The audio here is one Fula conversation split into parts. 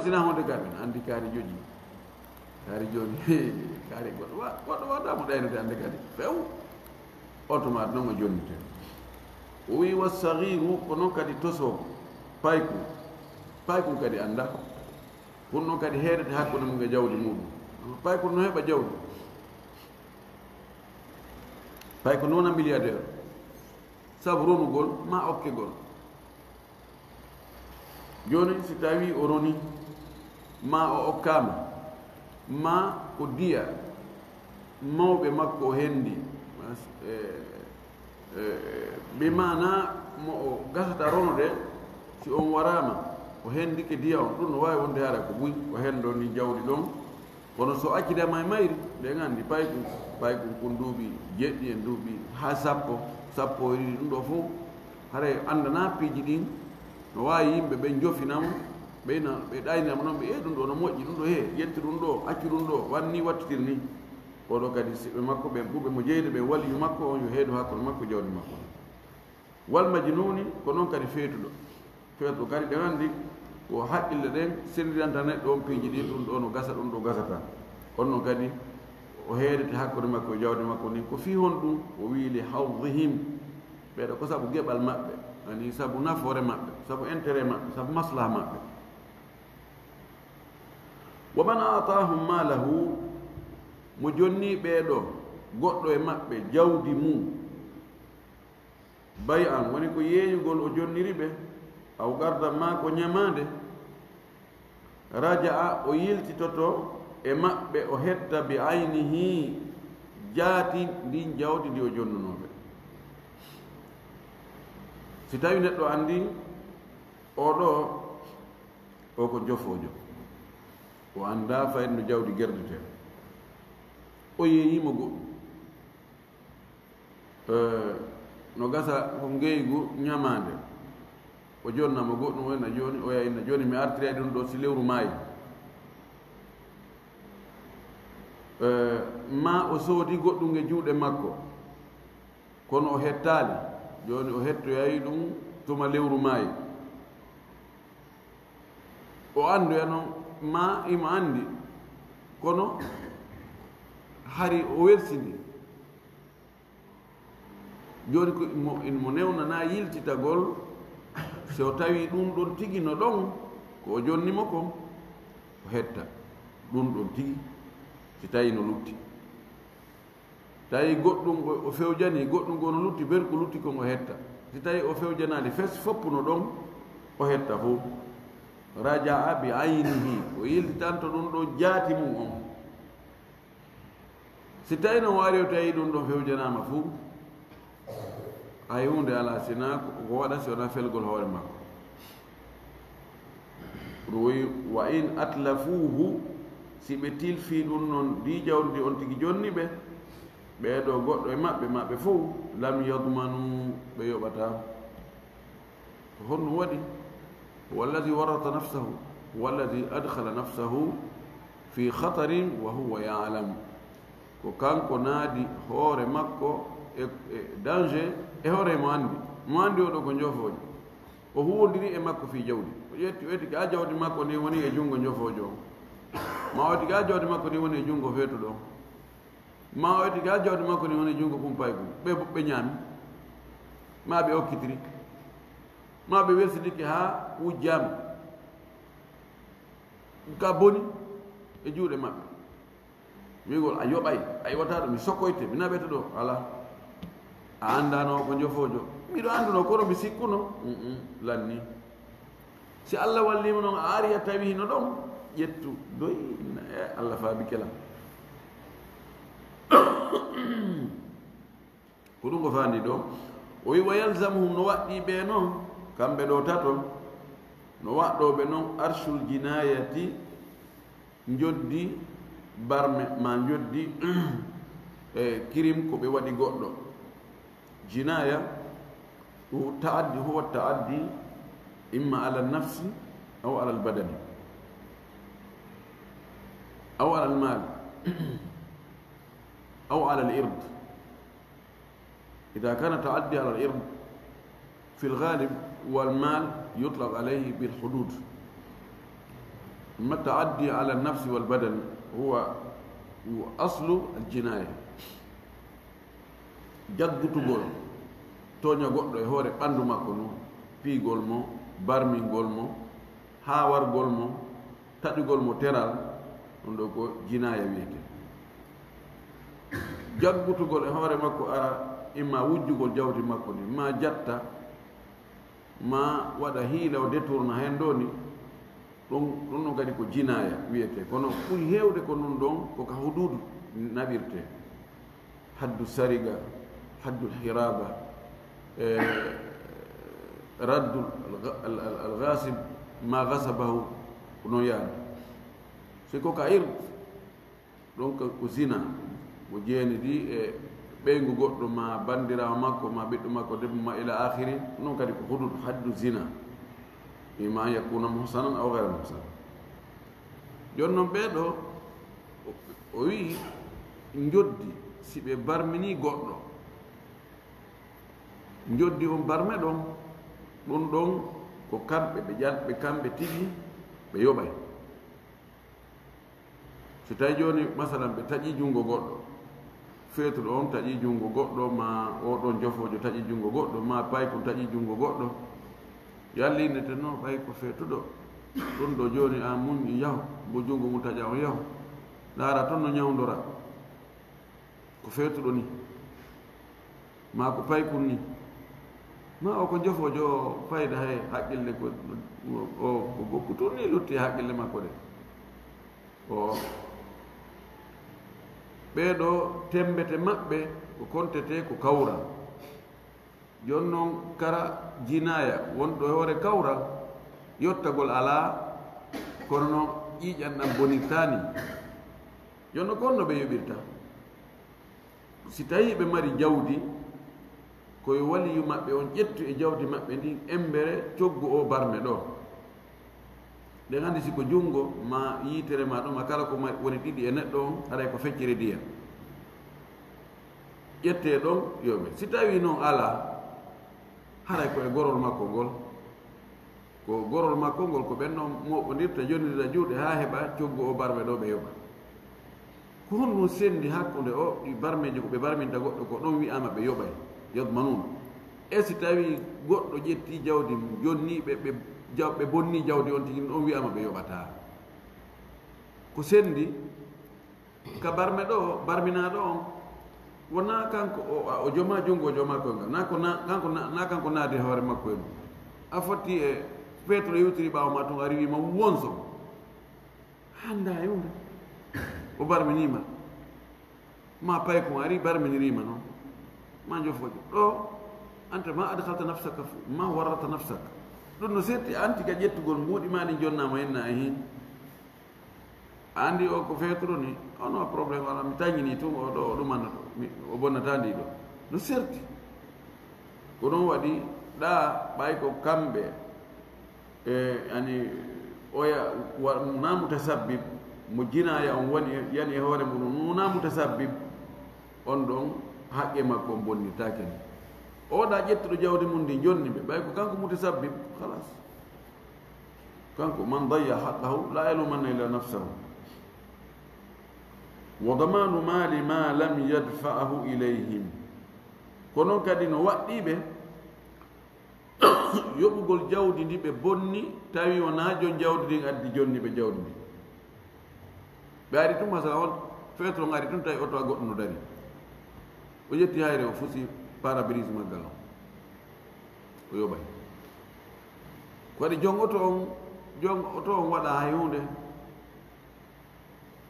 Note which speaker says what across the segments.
Speaker 1: sina honde gamen andi kaari joji kaari joni kaari goɗɗo waɗamo ɗaynude ande kadi few automate noon o jonnite o wi wa sahiru ko noon kadi toso paykum kadi anda pour noon kadi heedete hakkude mum e jawdi muɗum paykum no heɓa jawdi payko noon a milliardaire sabu ronugol ma okkegol joni si tawi o roni ma o okkama ma o diya mawɓe makko o hendi ɓe mana mo o gasata ronode si on warama o hendike diya on ɗum no wawi wonde haara ko ɓuy o hendo ni jawdi ɗon kono so accidema e mayri ɓe gandi paykum kon duuɓi jeɗɗi en duuɓi ha sappo e ɗiɗi ɗum ɗo fof haara andana piiji ɗin no wawi yimɓe ɓe jofinamo ɓe ɗaynama noon ɓe ɗum ɗo no moƴƴi ɗum ɗo he yetti ɗum ɗo accu ɗum ɗo wanni wattitir ni oɗo kadi siɓɓe makko ɓen ɓuɓe mo jeyde ɓe waliyu makko on yo heedu hakkude makko jawdi makko wal majnuni ko noon kadi feetuɗo kadi ɓe andi ko haqqille ɗen sendiranta neɗɗo on piiji ɗin ɗum ɗo no gasa ɗum ɗo gasata on noon kadi o heedete hakkude makko e jawdi makko ni ko fi hon ɗum o wiili hawdihim ɓeeɗo ko sabu geɓal maɓɓe ani sabu nafoore maɓɓe sabu intérêt maɓɓe sabu maslaha maɓɓe wa man atahum malahu mo jonni ɓeeɗo goɗɗo e maɓɓe jawdi mum bay an woni ko yeeyugol o jonniri ɓe aw garda ma ko ñamande raja'a o yiltitoto e maɓɓe o hetta bi aynihi jaati ndin jawdi ndi o jonnunoɓe si tawi neɗɗo andi oɗo o ko jofojo o anda fayid no jawdi gerdete o yeeyimo goɗɗum no gasa ko ngeygu ñamande o jonnama goɗɗum wayna joni o yayna joni mi artiri ɗum ɗo si lewru maayi ma o soodi goɗɗum e juuɗe makko kono o hettali joni o hettoyayi ɗum tuma lewru maayi o andoya noon ma imo andi kono hari o wersidi joni ko mo newnana yiltitagol so tawi ɗum ɗon tigi no ɗon ko o jonnimo ko o hetta ɗum ɗon tigi si tawi no lutti tawi goɗɗum o fewjani goɗɗum go no lutti ber ko lutti kon o hetta si tawi o fewjanali fes foppuno ɗon o hetta fof raja'a bi aynihi o yiltitanto ɗum ɗo jaati mum on si tawi no waari o tawi ɗum ɗon fewjanama fuu hay hunde ala sina ko waɗa si wona felgol hoore makko ɗum woyi wa in atlafuhu si ɓe tilfi ɗum noon ndi jawdi on tigi jonni ɓe ɓeeɗo goɗɗo e maɓɓe fof lam yadmanu ɓe yoɓata ko honɗum waɗi walladi warata nafsahu walladi adkhala nafsahu fi khatarin wa huwa yalam ko kanko naadi hoore makko e danger e hoore mo andi oɗo ko jofojo o huwodiri e makko fi jawdi o ƴetti o eti ka jawdi makko ndi woni e junngo jofojo o ma o eti ka jawdi makko ndi woni e junngo feetuɗo ma o eti ka jawdi makko ndi woni e junngo kumpay kum ɓe ñaami ma ɓe okkitiri ma ɓe wersidike ha wujjama ka boni e juuɗe maɓɓe wigol a yoɓay a yiwata ɗo mi sokkoyte mi naɓete ɗo ala a andano ko jofojo miɗo anduno kono mi sikkuno lanni si allah wallima noon a ari a tawi no ɗon ƴettu doy allah faabi kelam ko ɗum ko fandi ɗo o wi wa yalzamuhum no waɗɗi ɓe noon kamɓe ɗo tato no waɗɗoɓe noon arshul jinayati joddi barme ma joddi e kirim ko ɓe waɗi goɗɗo jinaya huwa taaddi imma ala nafsi aw ala albadani aw ala almal aw ala alird إذا كان تعدي على الإرض في الغالب والمال يطلق عليه بالحدود ما التعدي على النفس والبدن هو أصل الجناية jaggutugol toña goɗɗo e hoore ɓanndu makko no piigol mo barmingol mo haawargol mo taƴugol mo teral ɗum ɗo ko jinaya wiyete jaggutugol e hoore makko ara imma wujjugol jawdi makko ni ma jatta ma waɗa hiila o détourna hen ɗo ni ɗum ɗum kadi ko jinaya wiyete kono ɓuri heewde ko ɗum ɗon koko hududu naɓirte haddu sariga haddu hiraba raddu alghasib ma gasabahu no yaade so ko ka irde donc ko zina mo jeeni ɗi e ɓeygu goɗɗo ma bandirawo makko ma ɓiɗɗo makko debbo ma ila akhiri non kadi ko hudud haddu zina ima yakuna muhsanan aw gayra muhsan joni noon ɓeeɗo o wi joddi si ɓe barmini goɗɗo joddi on barme ɗon ɗum ɗon ko kamɓe ɓe ƴatɓe kamɓe tigi ɓe yoɓay so tawi joni masalan ɓe taƴi junngo goɗɗo feetuɗo on taƴi junngo goɗɗo ma oɗon jofojo taƴi junngo goɗɗo ma payko taƴi junngo goɗɗo yallindete noon ɓay ko feetuɗo ɗum ɗo joni a muñ yahu mo junngo mum taƴa o yahu laara toon no ñawdora ko feetuɗo ni ma ko paykun ni ma o ko jofojo o fayda hay haqqille ko bokku toon ni lutti haqqille makko de o ɓeeɗo tembete maɓɓe ko kontete ko kawral joni noon kara jinaya wonɗo e hoore kawral yottagol alaa kono no ƴiiƴan ɗam bonirtani joni no konno ɓe yoɓirta si tawi ɓe mari jawdi koye waliyu maɓɓe on ƴettu e jawdi maɓɓe ndin embere coggu o barme ɗo ɗen anndi siko junngo ma yiitere ma ɗum a kala ko woni ɗiɗi e neɗɗo on haɗay ko feccere ndiyam ƴette ɗon yoɓe si tawi noon ala haɗay ko e gorol makko ngol ko gorol makko ngol ko ɓen noon moɓodirta jonnidira juuɗe ha heɓa coggu o barme ɗo ɓe yoɓa ko honno sendi hakkude o ɗi barmeji ko ɓe barminta goɗɗo ko ɗon wiyama ɓe yoɓay yadmanun e si tawi goɗɗo ƴetti jawdi jonni ɓe bonni jawdi on tigi ɗon wiyama ɓe yoɓata ko sendi ka barme ɗo barminaɗo on wona kanko o joma junngo o joma koyngal na kanko naade hoore makko e ɗum a fotti e feetuɗo yewtiri ɓawa ma tun ari wima wonso handa e hunde o barminima ma pay ko ari barminirima noon ma jofojo ɗo ante ma adhalta nafsaka ma warrata nafsaka ɗum no setti anti ka ƴettugol mbuuɗi ma ɗi jonnama henna e hin andi o ko feetuɗo ni ono probléme wala mi tañini tun oɗo o ɗumanna ɗo o bonnata ndi ɗo no serti ko ɗon waɗi ɗa ɓay ko kamɓe e ani oya na mutasabbib mo jinaya on woni yani e hoore muɗum na mutasabbib on ɗon haqqe makko on bonnirtake ni oɗa ƴettuɗo jawdi mum ndi jonni ɓe ɓay ko kanko mutasabbib halas kanko man dayya haqqahu la yalumanna illa nafsahu wa damanu mali ma lam yadfa'ahu ilayhim kono kadi no waɗɗiɓe yoɓugol jawdi ndi ɓe bonni tawi wona jon jawdi ndin addi jonni ɓe jawdi ndi ɓe ari tum masala on feetro ari tun tawi oto a goɗɗo no dari o yetti hayre o fusi parabrise maggal o yoɓay ko waɗi jon oto on waɗa hay hunde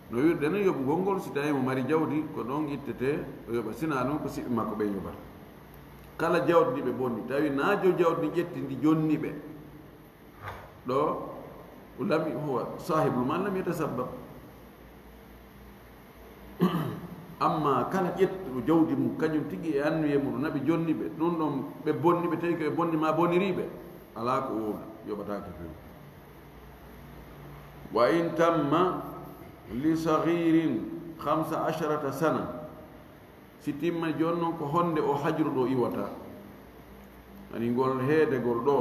Speaker 1: no wirde no yoɓugol ngol si tawi mo mari jawdi ko ɗon ittete o yoɓa sina noon ko siɓɓe makko ɓe yoɓata kala jawdi ndi ɓe bonni tawi na jo jawdi ndi ƴetti ndi jonni ɓe ɗo lam huwa sahibul man lam yatasabbab amma kala ƴettuɗo jawdi mum kañum tigi e annuye muɗum naɓe jonni ɓe ɗum ɗon ɓe bonni ɓe tawi koɓe bonni ma boniriɓe ala ko wowna yoɓatake fewi wa in tamma li sahirin 15 sana si timma joni noon ko honde o hajru ɗo iwata ani ngol heedegol ɗo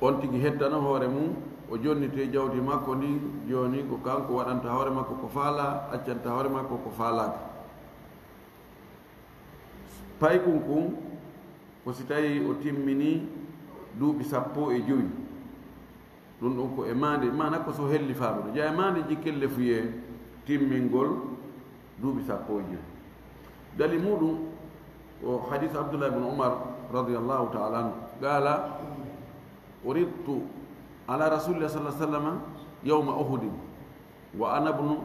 Speaker 1: on tigi heddana hoore mum o jonnite jawdi makko ndi joni ko kanko waɗanta hoore makko ko faala accanta hoore makko ko faalaaka pay kun ko si tawi o timmini duuɓi 15 ɗum ɗum ko e mande mana ko so helli faamude jeya mande jikkelle fuye timmingol duuɓi 15 dali muɗum o hadith abdullah ibn umar radiallahu taala anhu qaala uridtu ala rasulillah sallah sallam yawma uhudin wa ana ibnu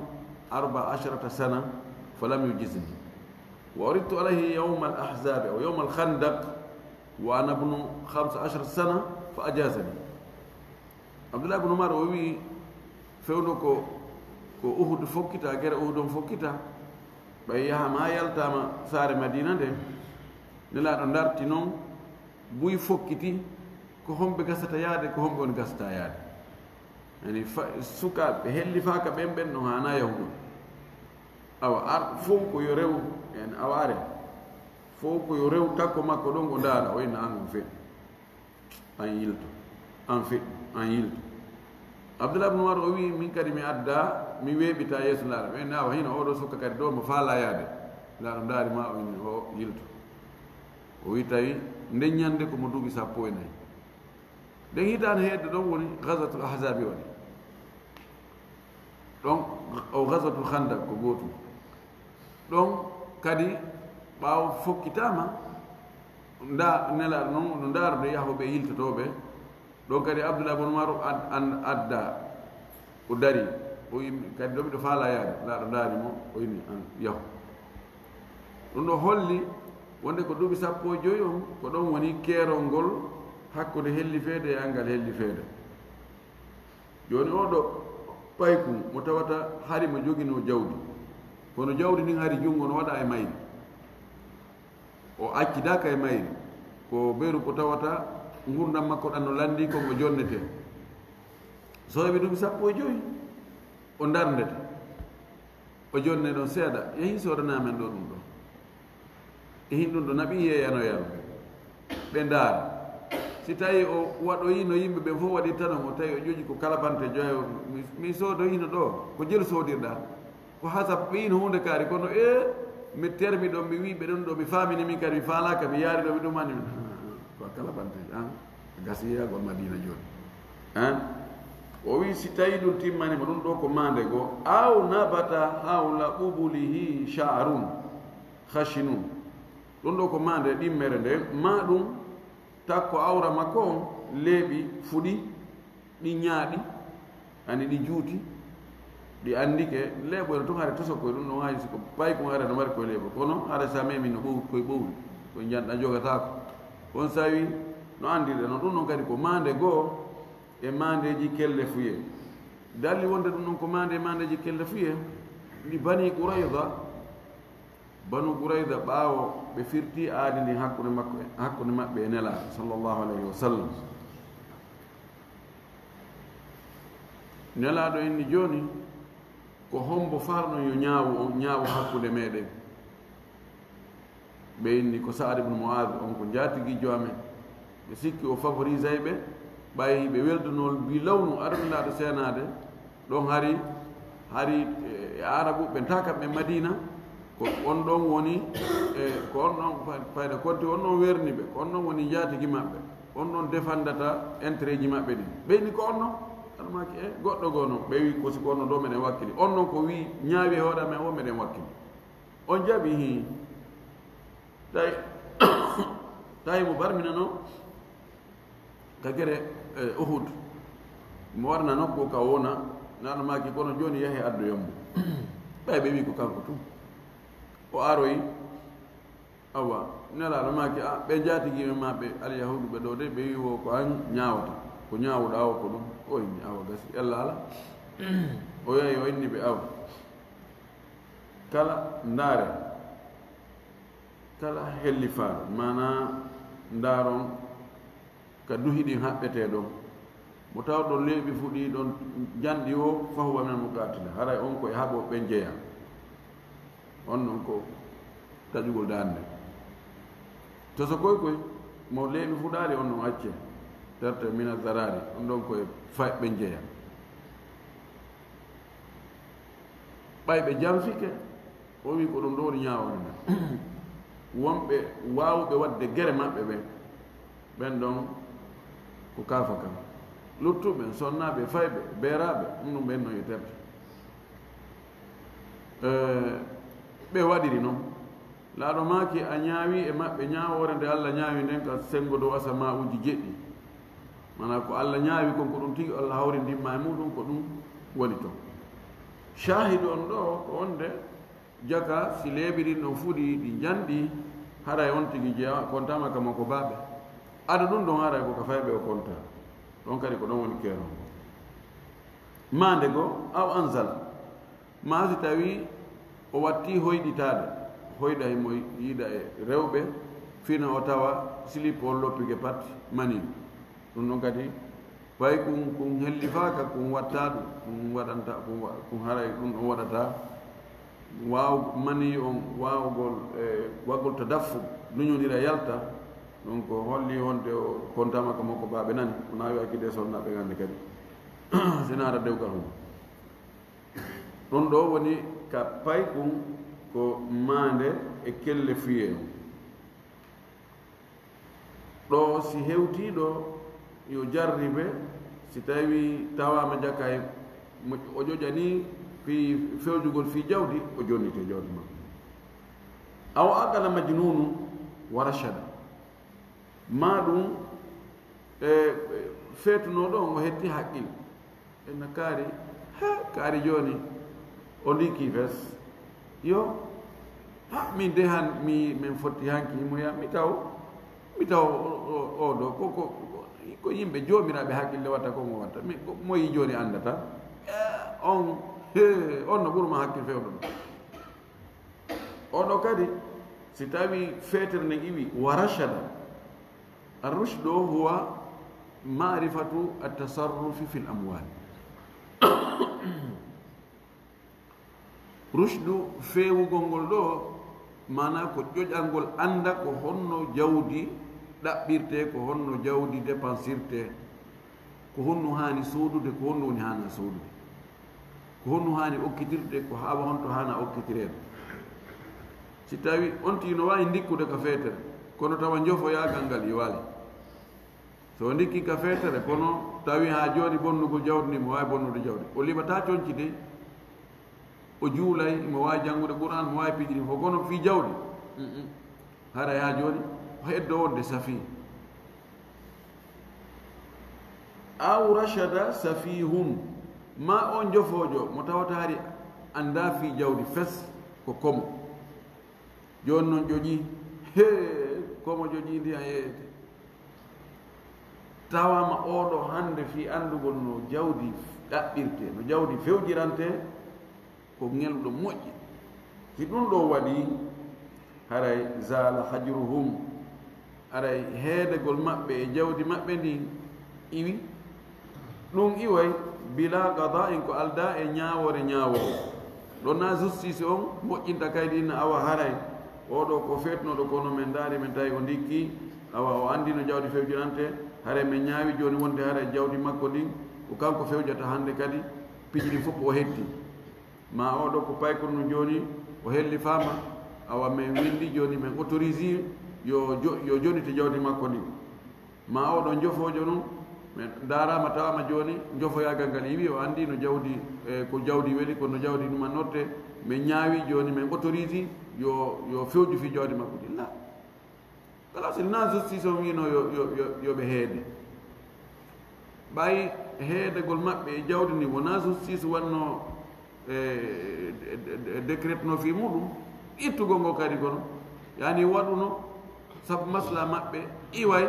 Speaker 1: 14 sana falam yujizni wa uridtu alayhi yawma al-ahzab aw yawma al-khandaq wa ana ibnu 15 sana fa ajazani abdullah ibn umar o wi fewno ko uhud fokkita gere uhud on fokkita ɓay yaha ma yaltama saare madina nde nelaɗo darti noon buy fokkiti ko homɓe gasata yaade ko homɓe on gasata yaade yani sukaɓe helli faka ɓen ɓen no hana yahuɗo awa ar fof ko yo rew en aware fof ko yo rew takko makko ɗon ko ndaara o inna an on feɗɗi an yilto an feɗɗi an yilto abdoulah ibne umar o wi min kadi mi adda mi weeɓita yeeso laaɗo ɓe awa hino oɗo sukka kadi ɗo mo faala yaade laaɗo ndaari ma o inni o yilto o wi tawi nden ñande komo duuɓi 14 nden hitande heedde ɗon woni gasatul ahzabi waɗi ɗon o gasatul handak ko gootum ɗon kadi ɓaawo fokkitama nelaɗo noon no ndaarude yahoɓe yiltotoɓe ɗon kadi abdoulah ibne umar an adda o dari o yimɓe kadi ɗo ɓiɗo faala yaade laaɗo ndaari mo o inni an yahu ɗum ɗo holli wonde ko duuɓi 15 on ko ɗon woni keerol ngol hakkude helli feede e angal helli feede joni oɗo payku mo tawata hari mo jogino jawdi kono jawdi ndin hari junngo no waɗa e mayri o accidaka e mayri ko ɓeeru ko tawata gurdam makko ɗan no landi kongo jonnete so heɓi duuɓi 15 o darndete o jonne ɗon seeɗa yehi soodanamen ɗo ɗum ɗo ehin ɗum ɗo naɓi yeyanoyano ɓe ndaara si tawi o waɗoyi no yimɓe ɓe fof waɗi tanon o tawi o ƴoƴi ko kalabante joyo mi soodoyino ɗo ko jelu soodirɗa ko hasab ɓe yino hunde kaari kono mi termi ɗon mi wi ɓe ɗon ɗo mi famini min kadi mi faalaka mi yaari ɗo mi ɗumani ko kalabante an gasi yeyagol madina joni an o wi si tawi ɗum timmanima ɗum ɗo ko mande goo aw nabata hawla ɓuɓulihi sha'run khashinun ɗum ɗo ko mande ɗimmere nde ma ɗum takko awra makko on leeɓi fuɗi ɗi ñaaɗi ani ɗi juuti ɗi andike leeɓoyno tun haade toso koye ɗum ɗon haji siko ɓay ko haade no mari koye leeɓo kono haade sa memi no ɓow koye ɓowli koye janɗa jogatako on sawi no andirɗe noon ɗum ɗon kadi ko mande goo e mandeji kelle fuye dalli wonde ɗum ɗon ko mandeji kelle fuye ɗi bani Qurayza ɓaawo ɓe firti aadi ndi hakkude maɓɓe e nelaaɗo sallllahu alayhi wa sallam nelaaɗo inni jooni ko hombo farno yo ñaawu hakkude meɗen ɓe inni ko Sa'd ibn Mu'adh on ko jaatigiijo amen ɓe sikki o favorise ɓe ɓayi ɓe weldunol bi lawnu arminaaɗo seenaade ɗon hari e arabu ɓe takaɓe Madina ko on ɗon woni ko on ɗon fayda konti on ɗon werni ɓe ko on ɗon woni jaatigi maɓɓe on ɗon defandata intérêt ji maɓɓe ɗin ɓeyni ko on ɗon almaki goɗɗo goo noon ɓe wi kosi ko on ɗon ɗo meɗen wakkili on ɗon ko wi ñaawi hoore amen o meɗen wakkili on jaɓi hi tawi mo barminano ka gere Uhud mo warna nokku ka wona naɗo maki kono joni yahi addoyammo ɓay ɓe wi ko kanko tum o aroyi awa nelaɗo maki ɓe jaatiguiɓe maɓe alyahudu ɓe ɗo de ɓe wi wo ko an ñawata ko ñawuɗa o ko ɗum o inni awa gasi ella ala o yahi o inni ɓe awa kala ndaare kala helli faaɗo mana ndaaron ka duhiɗin haɓɓete ɗon mo taw ɗon leeɓi fuɗi ɗon janɗi o fahuwa men mo gatila haray on koye haɓo ɓen jeeya on ɗon ko taƴugol dande to so koye mo leeɓi fuɗaali on ɗon acce tarte mina zarari ɗum ɗon koye fayɓe jeeya ɓayɓe jamfike o wi ko ɗum ɗo woni ñaawore men wonɓe waawɓe waɗde gere maɓɓe ɓen ɗon ko kaafa kam luttuɓe sonnaaɓe fayɓe beeraaɓe ɗum ɓen no yeterte ɓe waɗiri noon laaɗo maaki a ñaawi e maɓɓe ñaawoore nde Allah ñaawi nden ka sengo dow asama uji jeɗɗi mana ko Allah ñaawi kon ko ɗum tigi Allah hawri ndimma e muɗum ko ɗum woni toon shahidu on ɗo ko wonde jaka si leeɓiɗin ɗon fuu ɗi janɗi haray on tigi jeeya kontama kama ko baaɓe ada ɗum ɗon haray koko fayɓe o konta ɗon kadi ko ɗon woni keeron mande goo aw anzal ma si tawi o watti hoyɗitade hoyɗa himo yiiɗa e rewɓe fina o tawa slip on loppike pat mani ɗum ɗon kadi way kum hellifaka kum watta ɗum waɗanta kum haray ɗum ɗon waɗata mani on wawgol waggol to daffu duñodira yalta donc holli wonde o kontama ka makko baaɓe nani o nawi hakkide sonnaɓe gande kadi senara dewgal hum ɗon ɗo woni ka pay kum ko mande e kelle fiye ɗo si hewtiɗo yo jarriɓe si tawi tawama jakka e o ƴoƴani fi fewjugol fi jawdi o jonnite jawdi ma aw aqala majnunu wa rachada ma ɗum e feetuno ɗon o hetti haqqil enna kaari joni o ndiki fes yo min de han min fotti hanki himoya mi taw oɗo ko yimɓe joomiraɓe haqqille watta ko mo watta moyi joni andata on no ɓurma hakkil fewɗo ɗo oɗo kadi si tawi feetere nde iwi wa rachada arrushdu huwa marifatu atasarrufi fi l amwal rushdu feewugol ngol ɗo mana ko ƴoƴalngol anda ko honno jawdi ɗaɓɓirte ko honno jawdi dépensirte ko honno hani suudude ko honno woni hana suudude ko honno hani okkitirde ko hawa honto hana okkitirede si tawi on tigi no wawi ndikkude ka feetere kono tawa jofoyagal ngal iwali so ndikki ka feetere kono tawi ha joni bonnugol jawdi ndi mo wawi bonnude jawdi o liɓata coñci de o juulay mo wawi janngude qouran mo wawi pijiri fof kono fi jawdi haray ha joni o heddo wonde safi aw rachada safihum ma on jofojo mo tawata hari anda fi jawdi fes ko komo joni noon ƴoƴi komo ƴoƴi ndi a yeeyete tawama oɗo hande fi andugol no jawdi ɗaɓɓirte no jawdi fewjirante ko ngelɗo moƴƴi si ɗum ɗo waɗi haray zala hajruhum aray heedegol maɓɓe e jawdi maɓɓe ndi iwi ɗum iway bila qada in ko alda e ñaawore ɗon na justice on moƴƴinta kaydi inna awa haray oɗo ko fetnoɗo kono men daari men tawi o ndikki awa o andi no jawdi fewjirante hare men ñaawi joni wonde haray jawdi makko ndin ko kanko fewjata hande kadi piƴɗi fof o hetti ma oɗo ko paykono no joni o helli fama awa min windi joni min autorise yo jonite jawdi makko ndi ma oɗo jofojo noon min darama tawama joni jofoyagal ngal iwi o andi no jawdi ko jawdi weeli kono jawdi ɗuma notte min ñaawi joni min autorise yo fewju fi jawdi makko ndi la kala so na justice o wino yoɓe heede ɓayi heedegol maɓɓe e jawdi ndi wona justice wanno décret no fi muɗum ittugol ngo kadi kono yani waɗuno sabu maslaha maɓɓe iway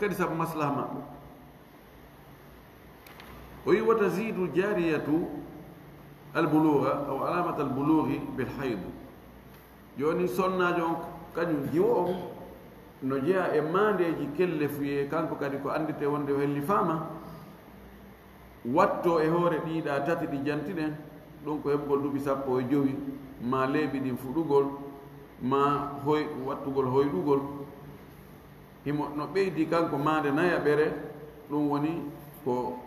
Speaker 1: kadi sabu maslaha maɓɓe o wi wa tazidu jariyatu albulugha aw alamat albulughi bilhayd joni sonnajo on kañum jiwo on no jeeya e mandeji kelle fuye kanko kadi ko andite wonde o helli fama watto e hoore ɗiɗa tati ɗi jantiɗen ɗum ko heɓgol duuɓi 15 ma leeɓi ɗin fuɗugol ma wattugol hoyɗugol himo no ɓeydi kanko mande naya ɓere ɗum woni ko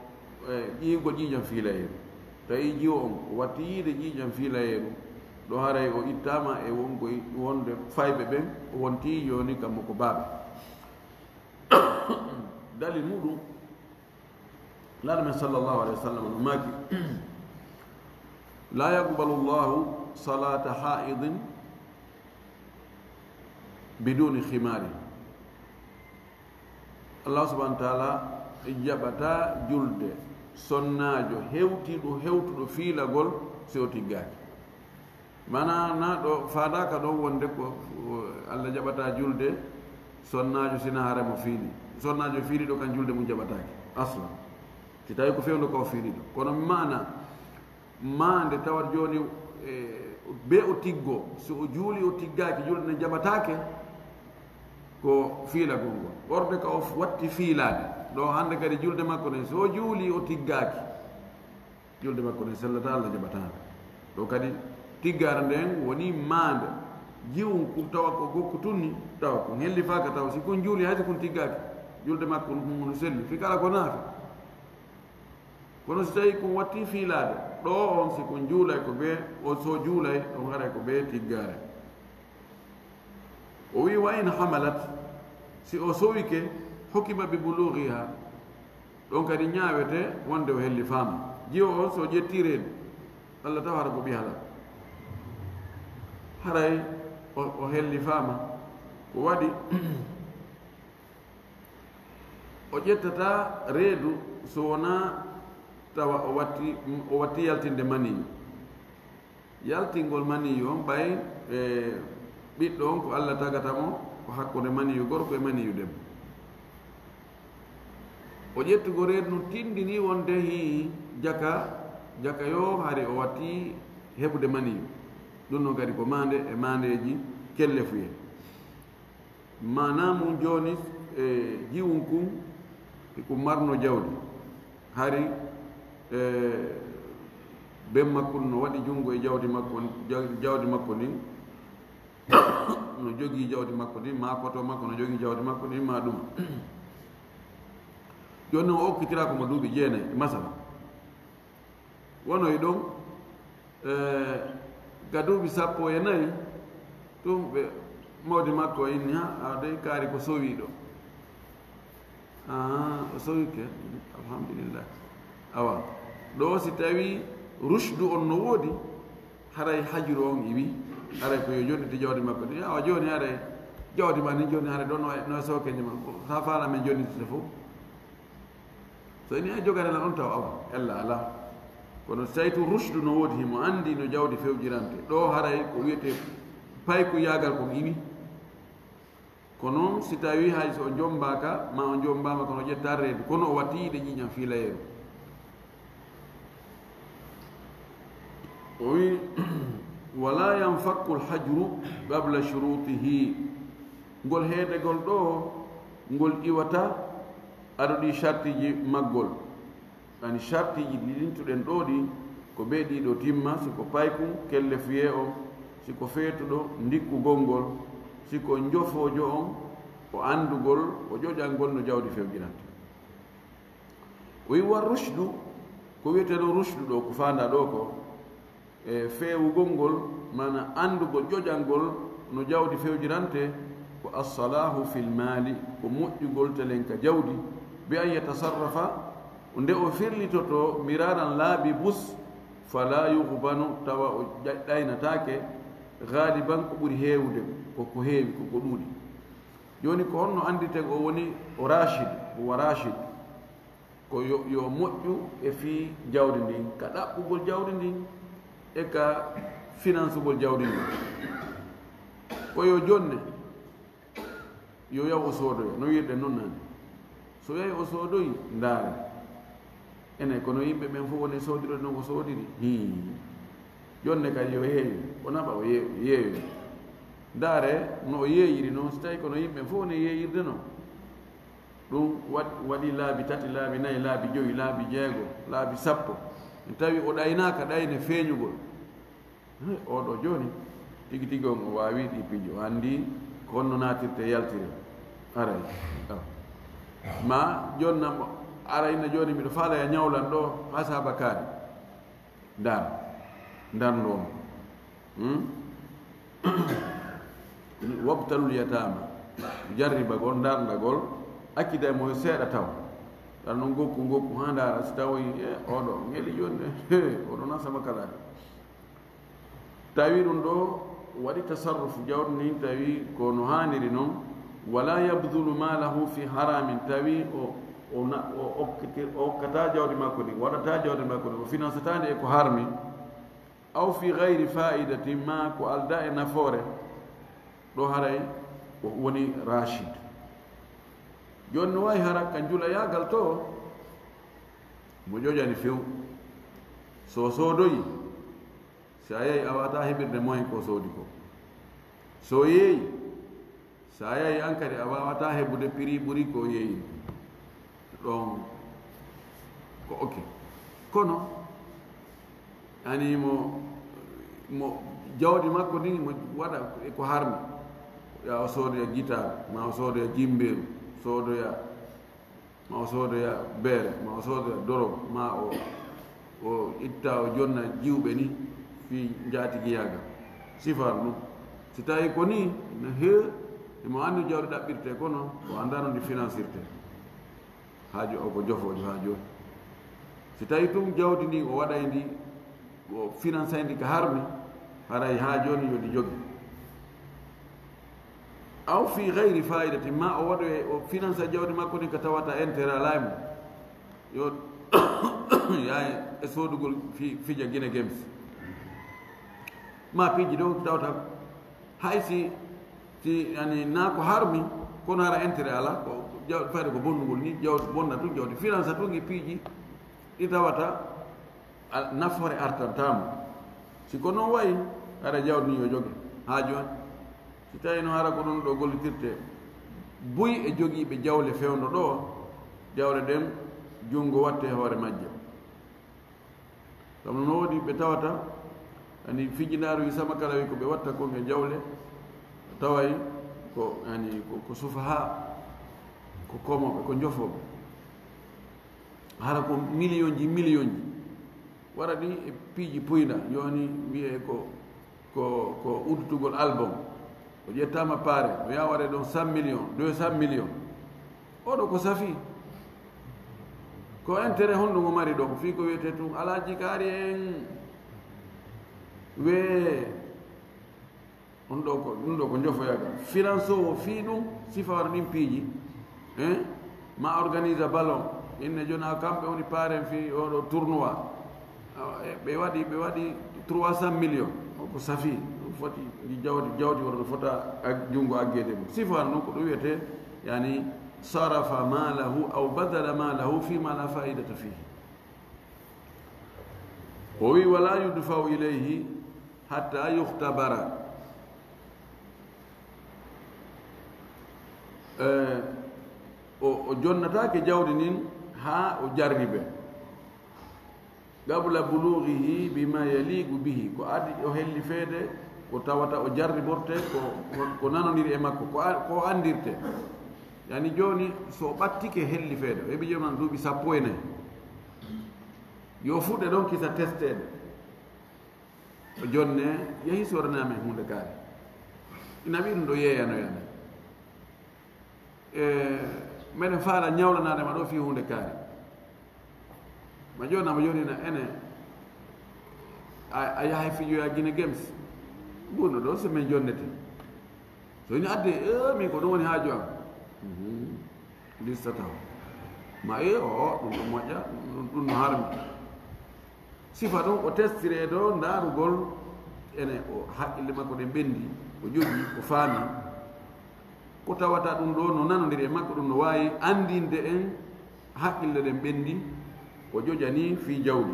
Speaker 1: ƴiigo ƴiiƴam fiilayeeru tawi jiwo on watti yiide ƴiiƴam fiilayeeru ɗo haray o ittama e wonde fayɓe ɓen o wonti joni kammo ko baaɓe dalil muɗum laɗo men sallllahu alayhi wa sallam no maaki la yaqbalu llahu salata haidin biduni khimari allah subahana taala jaɓata julde sonnajo hewtuɗo fiilagol si o tiggaki mana na ɗo faadaka ɗon wonde ko allah jaɓata julde sonnajo sina haremo fiili sonnajo fiili ɗo kan julde mum jaɓataki aslan si tawi ko fewde ko fiili ɗo kono mana mande tawat joni be o tiggo so o juuli o tiggaki julde ne jaɓatake ko fiilagol ngol ɓorde ka o watti fiilade ɗo hande kadi julde makko ne so juuli o tiggaki julde makko ne sellata allah jaɓataka ɗo kadi tiggare nden woni mande jiwum ko tawa ko gokku tunni tawa ko helli faka taw si kon juuli hayso kon tiggaki julde makko no selli fi kala ko naafi kono so tawi kon watti fiilade ɗo on si kon juulay ko ɓe o so juulay on haray ko ɓe tiggare o wi wa in hamalat si o sowike hokima bi bulughiha ɗon kadi ñaawete wonde o helli faama jiwo on so ƴettireede allah taw hara ko ɓi halal haray o helli faama ko waɗi o ƴettata reedu so wona tawa o watti yaltinde maniyu yaltingol maniyu on ɓay e ɓiɗɗo on ko allah tagatamo ko hakkude maniyu gorko e maniyu debbo o ƴettugo reedu no tindini wonde hi jaka yo hari o watti heɓude maniyu ɗum noon kadi ko mande e mandeji kelle fuye manamum joni e jiwum kum eko marno jawdi hari ben makko no waɗi junngo e jawdi makko ndin no jogii jawdi makko ndin ma koto makko no jogii jawdi makko ndin ma ɗum joni noon o okkitira komo duuɓi 9 masala wonoy ɗon ga duuɓi 14 ɗum ɓe mawdi makko inni ha dey kaari ko sowi ɗo o sowike alhamdulillah awa ɗo si tawi rushdu on no woodi haray hajru on iwi haray ko yo jonɗiti jawdi makko ɗi awa joni haray jawdi ma ni joni haray ɗo no sowkeje ma ha faala men jonɗitide fof so ini a joganela on taw awa ella ala kono so tawi to rushdu no woodi himo andi no jawdi fewjirante ɗo haray ko wiyete payku yaagal kon iwi ko noon si tawi hay so o jombaka ma o jombama kono ƴetta reedu kono o watti yiide ƴiƴam fiilayeru o wi wala yanfakku lhajru qabla shurutihi ngol heedegol ɗo ngol iwata aɗa ɗi chartiji maggol ani chartiji ɗiɗintuɗen ɗo ɗi ko ɓe ɗiɗo timma siko payku kelle fiye o siko feetuɗo ndikkugol ngol siko jofojo on o andugol o ƴoƴalngol no jawdi fewjirante o wi war rushdu ko wiyeteɗo rushdu ɗo ko fanda ɗo ko e feewugol ngol mana andugol ƴoƴalngol no jawdi fewjirante ko assalahu fil mali ko moƴƴugol telen ka jawdi bi an yatasarrafa nde o firlitoto miraran laabi bus fala yuhbanu tawa o ɗaynatake galiban ko ɓuri heewde koko heewi koko ɗuuɗi joni ko honno anditen o woni o rachid owa rachid ko yo moƴƴu e fii jawdi ndin ka ɗaɓɓugol jawdi ndin e ka financegol jawdi ndin koyo jonne yo yaw o soodoyo no wirɗe noon nani so yahi o soodoyi ndaare enen kono yimɓe ɓen fof woni soodiro noon ko soodiri jonne kadi yo heewi o naɓa o yeeyoy ndaare no o yeeyiri noon so tawi kono yimɓe fof ne yeeyirde noon ɗum waɗi laabi 3 laabi 4 laabi 5 laabi 6 laabi 10 en tawi o ɗaynaka ɗayne feeñugol oɗo joni tigi tigi on o wawi ɗi piijo o anndi ko honno natirte yaltire aray ma jonnam ara ina joni miɗo faala ya ñawlan ɗo ha saba kaari ndarnomo wabtalul yatama jarribagol darndagol accida e mo seeɗa taw ɗan noon gokku ha ndara so tawi oɗo ngeli joni oɗo nasama kala tawi ɗum ɗo waɗi tasarrufu jawɗo ni tawi kono haniri noon wala yabdulu malahu fi haramin tawi o okkata jawdi makko ɗi waɗata jawdi makko ɗi o financetande e ko harmi aw fi gayri faidati ma ko alda e nafoore ɗo haray woni rachid joni no wawi hara kan jula yagal to mo ƴoƴani few so soodoyi sa yeeyi a wata heɓirde moyen ko soodi ko so yeeyi sa yeeyi an kadi a wawata heɓude prix ɓuuri ko yeeyi ɗon ko ok kono ani mo jawdi makko ni mo waɗa ko harmi ya o soodoya guitare ma o soodoya jimberu ma o soodoya beere ma o soodoya doro ma o itta o jonna jiwɓe ni fi jaatigi yaga sifar ɗum si tawi ko ni no heewi emo anndi jawdi ɗaɓɓirte kono o anndano ndi financirte haajo o ko jofojo ha joni si tawi tum jawdi ndi o waɗay ndi o financay ndi ko harmi haray ha joni yodi jogi aw fi gayri faidati ma o waɗo o finance jawdi makko ni ko tawata intérêt alaymo yo yaye e soodugol fija guine games ma piiji ɗo tawata hay si yani na ko harmi kono hara intérêt ala ko jawdi fayde ko bonnugol ni jawdi bonna tun jawdi finance tun e piiji ɗi tawata nafoore artantamo siko noon wayi hara jawdi ni yo joge ha joni si tawi no hara ko ɗum ɗo gollitirte buy e jogiiɓe jawle fewndo ɗo jawle ɗen junngo watte hoore majje sabu no woodi ɓe tawata ani fijinaaru yi sama kala wi ko ɓe watta kon e jawle taway ko ani ko sufaha ko komoɓe ko jofoɓe hara ko million ji wara ɗi e piiji puyna yoni wiye ko uddutugol album o ƴettama paare o yaha waɗe ɗon 100 millions 200 millions oɗo ko safi ko intérêt honɗum o mari ɗo fi ko wiyete tun alaji kaari en we on ɗum ɗo ko jofoyaga finance o fi ɗum sifa wara ɗin piiji ma organise ballon inne joni a kamɓe woni paaren fi oɗo tournoi ɓe waɗi 300 millions ko safi ɗum foti jawdi woto ɗo fota junngo aggede mum sifa noon ko ɗum wiyete yani sarafa malahu aw badala malahu fima la faidata fihi o wi wala yudfau ilayhi hatta yuhtabara o jonnatake jawdi nin ha o jarribe qabla bulughihi bima yaligu bihi ko adi o helli feede ko tawata o jarriborte ko nanodiri e makko ko andirte yani joni so ɓattike helli feede o heɓi joman duuɓi 14 yo fuɗɗe ɗon kisa testede o jonne yehi sorname hunde kaari ina wi ɗum ɗo yeeyanoyane meɗen faala ñawlanadema ɗo fi hunde kaari ma jonama jonina ene a yahay fijoya guine games ɓurno ɗo so min jonnete so ini adde min ko ɗum woni haaju am lista taw ma o ɗum ɗo moƴƴa ɗum no harmi sifa ɗum o testire ɗo ndaarugol ene o haqqille makko ɗe ɓendi o jogi o faami ko tawata ɗum ɗo no nanodiri e makko ɗum no wawi andinde en haqqille ɗen ɓendi o jojani fi jawdi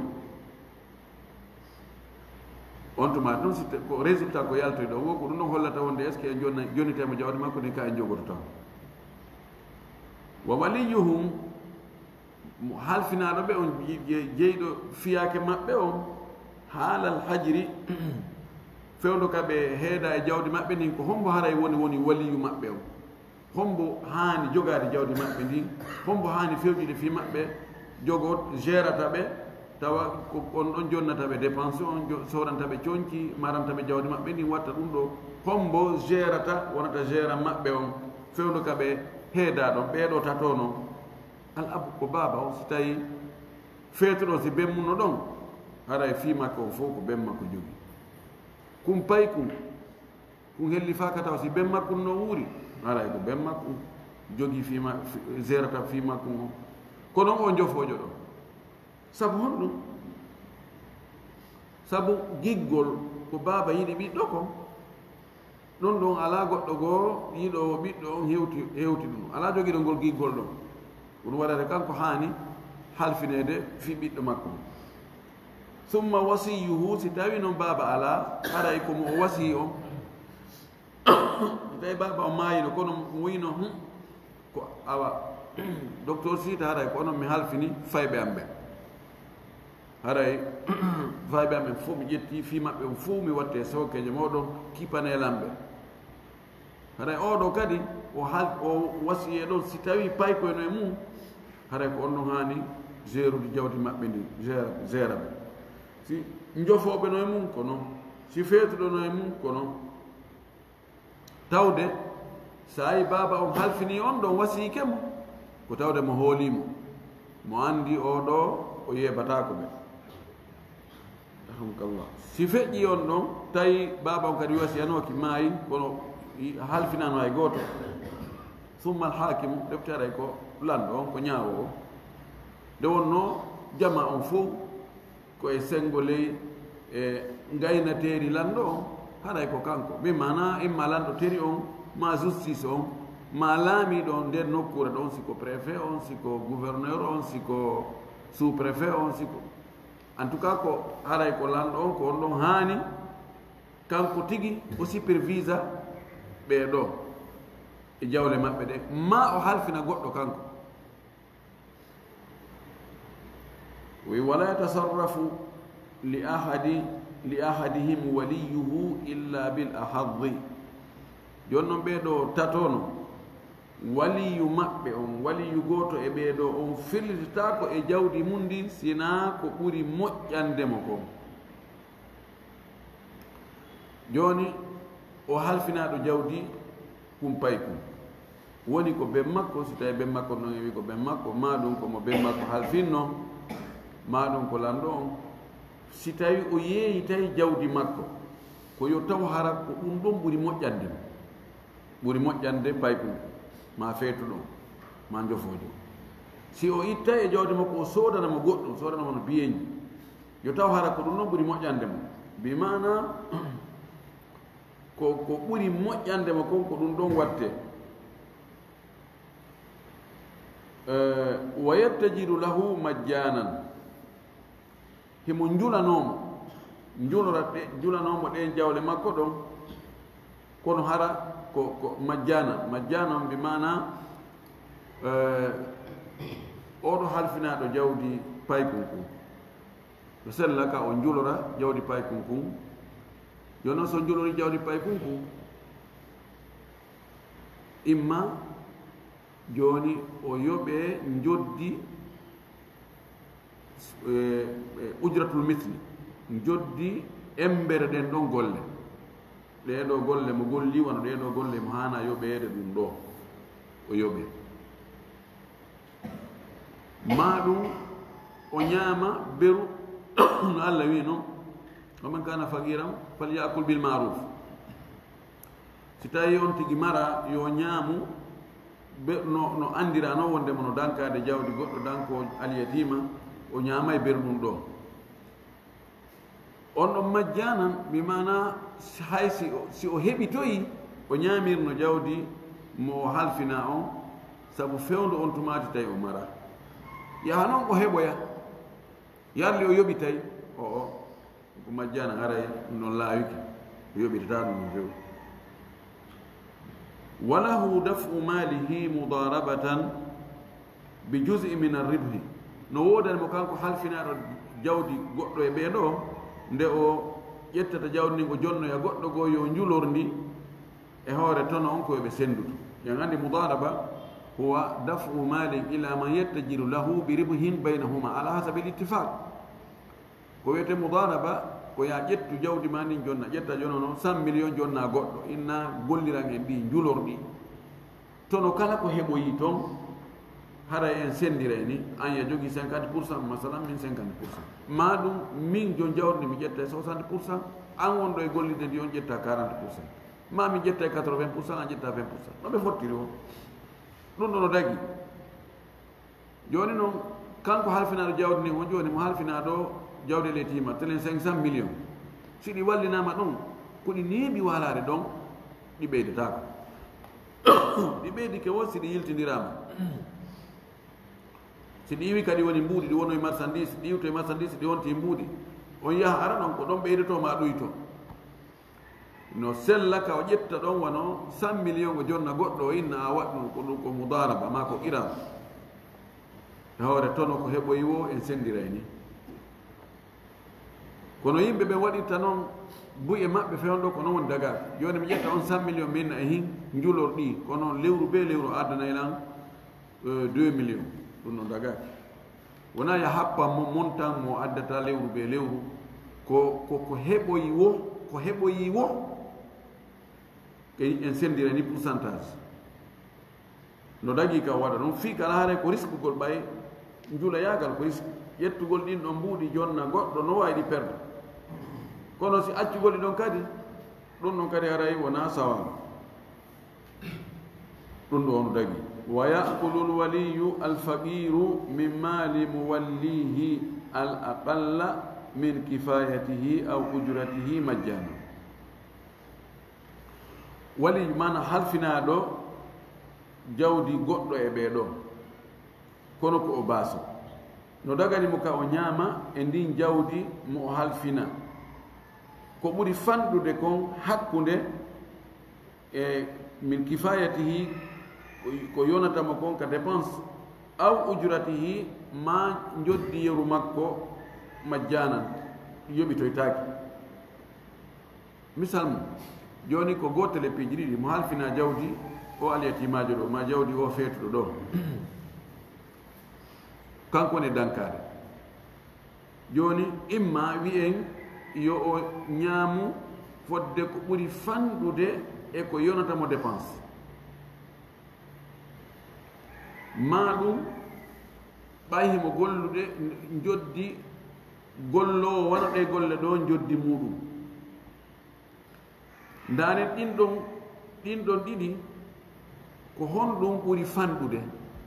Speaker 1: on tuma ɗum si ko résultat ko yaltoy ɗo wo ko ɗum ɗon hollata wonde est ce que en jonitema jawdi makko ni ka en jogoto taw wa waliyuhum halfinaɗo ɓe on jeyɗo fiyake maɓɓe on haalal hajri fewdo ka ɓe heeda e jawdi maɓɓe nin ko hombo haray woni waliyu maɓɓe on hombo haani jogaade jawdi maɓɓe ndi hombo haani fewƴude fi maɓɓe jogo gérata ɓe tawa ko on ɗon jonnata ɓe dépense on soranta ɓe coñci maranta ɓe jawdi maɓɓe ndi watta ɗum ɗo hombo gérata wonata géra maɓɓe on fewndo ka ɓe heeda ɗon ɓeeɗo tato noon al abu ko baaba o si tawi feetuɗo si bemmuno ɗon hara e fii makko o fof ko ben makko jogi kum pay kum helli fa ka taw si ben makko no wuuri hara ko ben makko jogi fima gérata fii makko o kono o jofoojo ɗon sabu honɗum sabu giggol ko baaba yiɗi ɓiɗɗo ko ɗon ɗon ala goɗɗo goo yiɗo ɓiɗɗo on hewti ɗum ala jogiɗo ngol giggol ɗon ɗum waɗata kanko haani halfinede fi ɓiɗɗo makko summa wasiyuhu si tawi noon baaba ala haray komo o wasi o tawi baaba o maayino kono mo wino ko awa docteur siita haray ko onon mi halfini fayɓe am ɓe haray fayɓe am ɓen fof mi ƴetti fi maɓɓe on fof mi watte sawkeje moɗon kipanelam ɓe haray oɗo kadi o wasiye ɗon si tawi paykoyno e mum haray ko on ɗon haani gérude jawdi maɓɓe ndi géra ɓe si jofoɓe no e mum ko noon si feetuɗo no e mum ko noon tawde sa yi baaba on halfini on ɗon wasiike mo ko tawde mo hoolimo mo andi oɗo o yebatako ɓe alhamdulillah si feƴƴi on ɗon tawi baaba on kadi wasiyanoki maayi kono halfinano hay gooto summa alhakimu ɗeftaray ko lanɗo on ko ñaawo o nde wonno jama on fof ko e sengo ley e gaynateeri lanɗo on haɗay ko kanko mi mana imma lanɗo teri on ma justice on ma laamiɗo on nder nokkure ɗon siko préfet on siko gouverneur on siko sous préfet on siko en tout cas ko haray ko lanɗo on ko on ɗon haani kanko tigi o supervisa ɓeeɗo e jawle maɓɓe ɗe ma o halfina goɗɗo kanko wi wala yatasarrafu li ahadihim waliyuhu illa bil ahaddi joni noon ɓeeɗo tatono waliyu maɓɓe on waliyu gooto e ɓeeɗo on firlitata ko e jawdi mum ndi sina ko ɓuri moƴƴandemo ko joni o halfinaɗo jawdi kumpay kum woni ko ben makko so tawi ben makko noon e wi ko ben makko ma ɗum komo ben makko halfinno ma ɗum ko lanɗo on si tawi o yeeyi tawi jawdi makko ko yo taw hara ko ɗum ɗon ɓuri moƴƴande ɓuri moƴƴande paykum ma feetu ɗon ma jofoojo si o itta e jawdi makko o soodanamo goɗɗum soodanamo no biyeñi yo taw hara ko ɗum ɗon ɓuri moƴƴande mo bimana ko ɓuri moƴƴande mo kon ko ɗum ɗon watte wa yattajidu lahu majjanan himo julanomo julanomo ɗen jawle makko ɗon kono hara ko majjana on bimana oɗo halfinaɗo jawdi paykun kun to sella ka o julora jawdi paykun kun jonon so julori jawdi paykun kun imma joni o yoɓe joddi ujratul mithli joddi embere ɗen ɗon golle ɗeɗo golle mo golli wano ɗeɗo golle mo hana yoɓede ɗum ɗo o yoɓe ma ɗum o ñaama beru no Allah wi noon waman kana faqiran falyakul bil maruf si tawi on tigi mara yo ñaamu no andira no wondemo no dankade jawdi goɗɗo danko alyatima o ñaamay berɗum ɗo on ɗon majjanan bimana hay si o heɓitoyi o ñaamirno jawdi mo halfina on sabu fewndu on tumati tawi o mara yaha noon o heɓoya yarli o yoɓitay o ko majjana haray noon laawiki o yoɓitata ɗum no fewi walahu dafu malihi mudarabatan bi juz'i min arribhi no woodanimo kanko halfinaɗo jawdi goɗɗo e ɓeeɗo nde o ƴettata jawdi ndi ko jonnoya goɗɗo goo yo julor ndi e hoore tono on koyeɓe senduto yang andi mudaraba huwa daf'u malin ila man yattajiru lahu bi ribhin bainahuma ala hasabi al-ittifaq ko wiyete mudaraba ko ya ƴettu jawdi ma ndin jonna ƴetta jonono 100 million jonna goɗɗo inna golliran en ɗi julorɗi tono kala ko heɓoyi toon hara en sendira ni an ya jogi 50% masalan min 50% ma ɗum min jon jawdi mi ƴetta 60% an wonɗo e gollide ndi on ƴetta 40% ma mi ƴetta 80% an ƴetta 20%. No ɓe fottiri o ɗum ɗo no dagi joni noon kanko halfinaɗo jawdi ni on joni mo halfina ɗo jawde le tima telen 500 millions si ɗi wallinama ɗum ko ɗi neeɓi walade ɗon ɗi ɓeydetako ɗi ɓeydike wo si ɗi yiltidirama si ɗi iwi kadi woni mbuuɗi ɗi wono e marchandise ɗi iwto e marchandise ɗi wonti mbuuɗi on yaha ara ɗon ko ɗon ɓeydetoma ɗoyto no sellaka o ƴetta ɗon wono 100 millions o jonna goɗɗo o inna a waɗ ɗum ko ɗum ko mudaraba ma ko iram hawre tono ko heɓoyi wo en sendiray ni kono yimɓe ɓe waɗirta noon buye maɓɓe fewn ɗo ko noon woni dagaki joni mi ƴetta on 100 millions minna e hin julor ɗi kono lewru be lewru addanaylan 2 millions ɗum noon dagaki wona ya happa mo montant mo addata lewru be lewru ko heɓoyi wo kay en sendira ni pourcentage no dagi ka waɗa ɗum fii kala haare ko risque gol ɓay njula yagal ko risque ƴettugol ɗin ɗon mbuuɗi jonna goɗɗo no wawi ɗi perde kono si accugol ɗi ɗon kadi ɗum ɗon kadi haray wona sawabu ɗum ɗo ono dagi wa yakulu lwaliyu alfaqiru min mali muwallihi al aqalla min kifayatihi aw ujratihi majjana wali mana halfinaɗo jawdi goɗɗo e ɓeeɗo kono ko o baaso no daganimo ka o ñaama e ndin jawdi mo o halfina ko ɓuri fanɗude kon hakkunde e min kifayatihi ko yonatamo kon ka dépense aw ujratihi ma joddi yeru makko majjanan yoɓitoytaaki misal mum joni ko gotel e piiji ɗiɗi mo halfina jawdi o aliyatimajo ɗo ma jawdi o feetuɗo ɗo kanko ne dankade joni imma wi'en yo o ñaamu fodde ko ɓuri fanɗude e ko yonatamo dépense ma ɗum ɓayhimo gollude joddi gollowo waɗaɗe golle ɗo joddi muɗum ndane ɗin ɗon ɗiɗi ko honɗum ɓuri fanɗude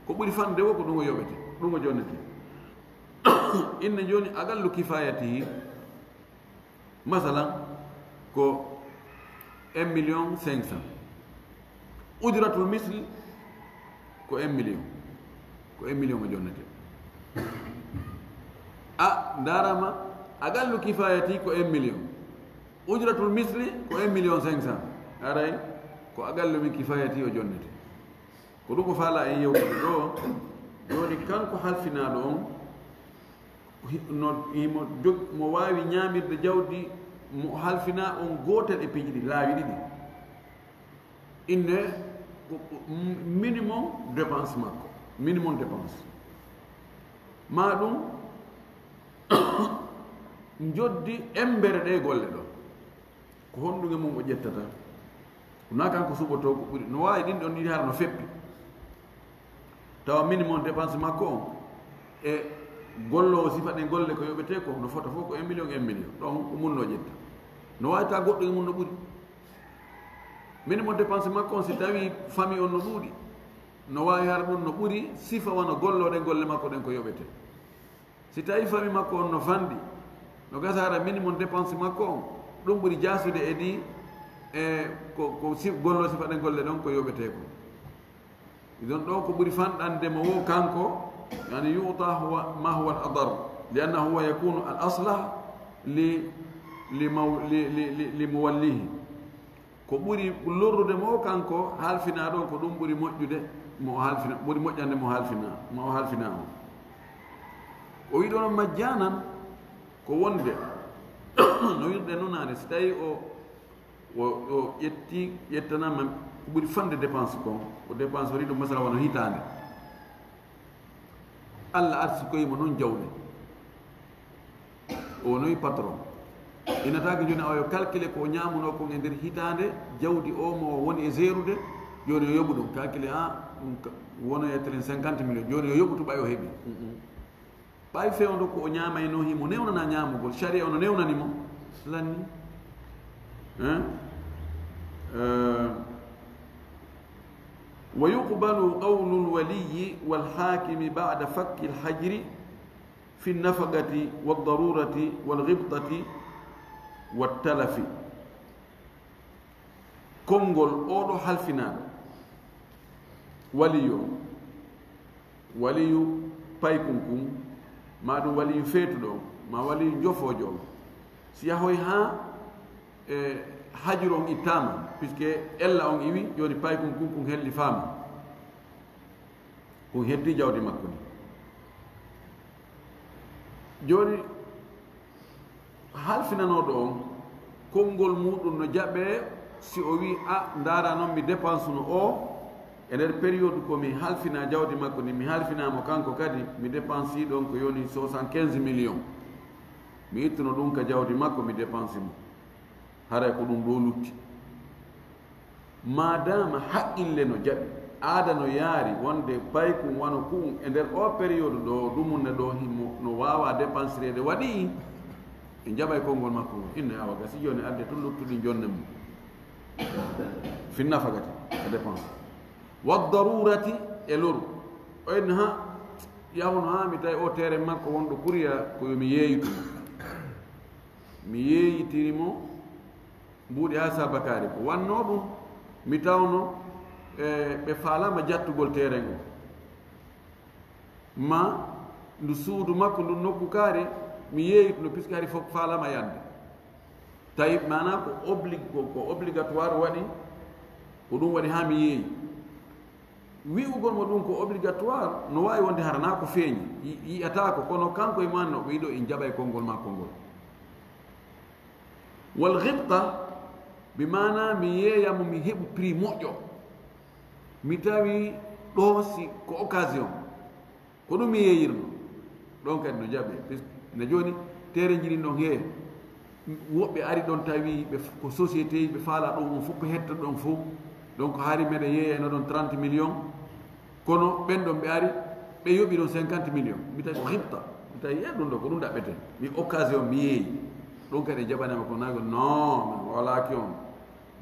Speaker 1: ko ɓuri fanɗude wo ko ɗum o yoɓete ɗum o jonnete inne joni aqallu kifayatihi masalan ko 1 million 500 ujratul misli ko 1 million ko 1 million o jonnete a darama aqallu kifayati ko 1 million ujratul misli ko 1 million 500 aray ko aqallu min kifayati o jonnete ko ɗum ko faala en yewtude ɗo joni kanko halfinaɗo on no imo mo wawi ñamirde jawdi mo halfina on gotel e piiji ɗi laawi ɗiɗi inne minimum dépense makko minimum dépense ma ɗum joddi embere ɗe golle ɗo ko honɗuge mum o ƴettata wona kanko suɓoto ko ɓuri no wawi ɗin ɗon ɗiɗi hara no feppi tawa minimum dépense makko on e gollowo sifaɗe golle ko yoɓete ko no fota fof ko 1 million ɗon ko munno ƴetta no wawita goɗɗo e mum no ɓuuri minimum dépense makko on si tawi famille on no ɗuuɗi no wawi hara ɗum no ɓuuri sifa wona golloɗe golle makko ɗen ko yoɓete si tawi famille makko on no fandi no gasa hara minimum dépense makko on ɗum ɓuuri jasude e ɗi e ko gollo sifaɗe golle ɗon ko yoɓete ko idon ɗo ko ɓuri fanɗande mo wo kanko yani yuta ma huwa al adar li annahu huwa yakunu al aslah li muwallihi ko ɓuri lorrude mo kanko halfina ɗo ko ɗum ɓuri moƴƴude mo halfina ɓuri moƴƴande mo halfina o wi ɗon majjanan ko wonde no yimɓe nonane so tawi o ƴettanama ɓuri fande dépense kon o dépense wari ɗum masala wono hitande allah arsi koyimo noon jawɗe o noyi patron inatake joni awayo calculé ko ñamuno kon e nder hitande jawdi o mo woni e gérude joni yo yoɓu ɗum calculé ɗum wono yettelen 50 millions joni yo yoɓu to ɓay o heeɓi ɓay fewdo ko o ñamayno himo newnana ñamugol charia ono newnanimo lanni ويقبل قول الولي والحاكم بعد فك الحجر في النفقة والضرورة والغبطة والتلف كونغول أولو حلفنا وليو بايكونكم ما دو ولي فيتو ما ولي جوفو جو سيهوي ها hajir on ittama puisque ella on iwi joni pay kun helli faami ko heddi jawdi makko ni joni halfinanoɗo on konngol muɗum no jaɓe si o wi ndara noon mi dépense no o e nder période komi halfina jawdi makko ni mi halfinamo kanko kadi mi dépense ɗon ko yoni 75 millions mi ittuno ɗum ka jawdi makko mi dépense mo haray ko ɗum ɗo lutti madama haqqille no jaɓi aada no yaari wonde paykum wano kum e nder o période ɗo ɗumunne ɗo himo no wawa dépensirede waɗi e jaɓay konngol makko ngo inne awa gasi joni adde to luttuɗi jonne mum finna fagati e dépense waddarurati e loru o en ha yawno ha mi tawi o tere makko wonɗo kuriya ko yomi yeeyitumo mi yeeyitirimo mbuuɗi ha sabakari ko wanno ɗum mi tawno ɓe faalama jattugol tere ngo ma ndu suudu makko ndu nokku kaari mi yeeyituno puisque hari fof faalama yande tawi mana ko obligatoire waɗi ko ɗum waɗi ha mi yeeyi wi'ugol mo ɗum ko obligatoire no wawi wonde harana ko feeñi yiyatako kono kanko e manno ɓeyɗo en jaɓa e konngol makko ngol wal ghibta bi mana mi yeeyamo mi heɓu prix moƴƴo mi tawi ɗo si ko occasion ko ɗum mi yeeyirno ɗon kadi no jaɓe puisque ne joni tere jiɗin ɗon hee woɓɓe ari ɗon tawi ɓe ko société ɓe faala ɗon on fof ko hetta ɗon fof donc haari meɗe yeeyano ɗon 30 millions kono ɓen ɗon ɓe ari ɓe yoɓi ɗon 50 millions mi tawi ko hibta mi tawi ye ɗum ɗo ko ɗum ɗaɓɓete mi occasion mi yeeyi ɗum kadi e jaɓanema ko nago non min walaki on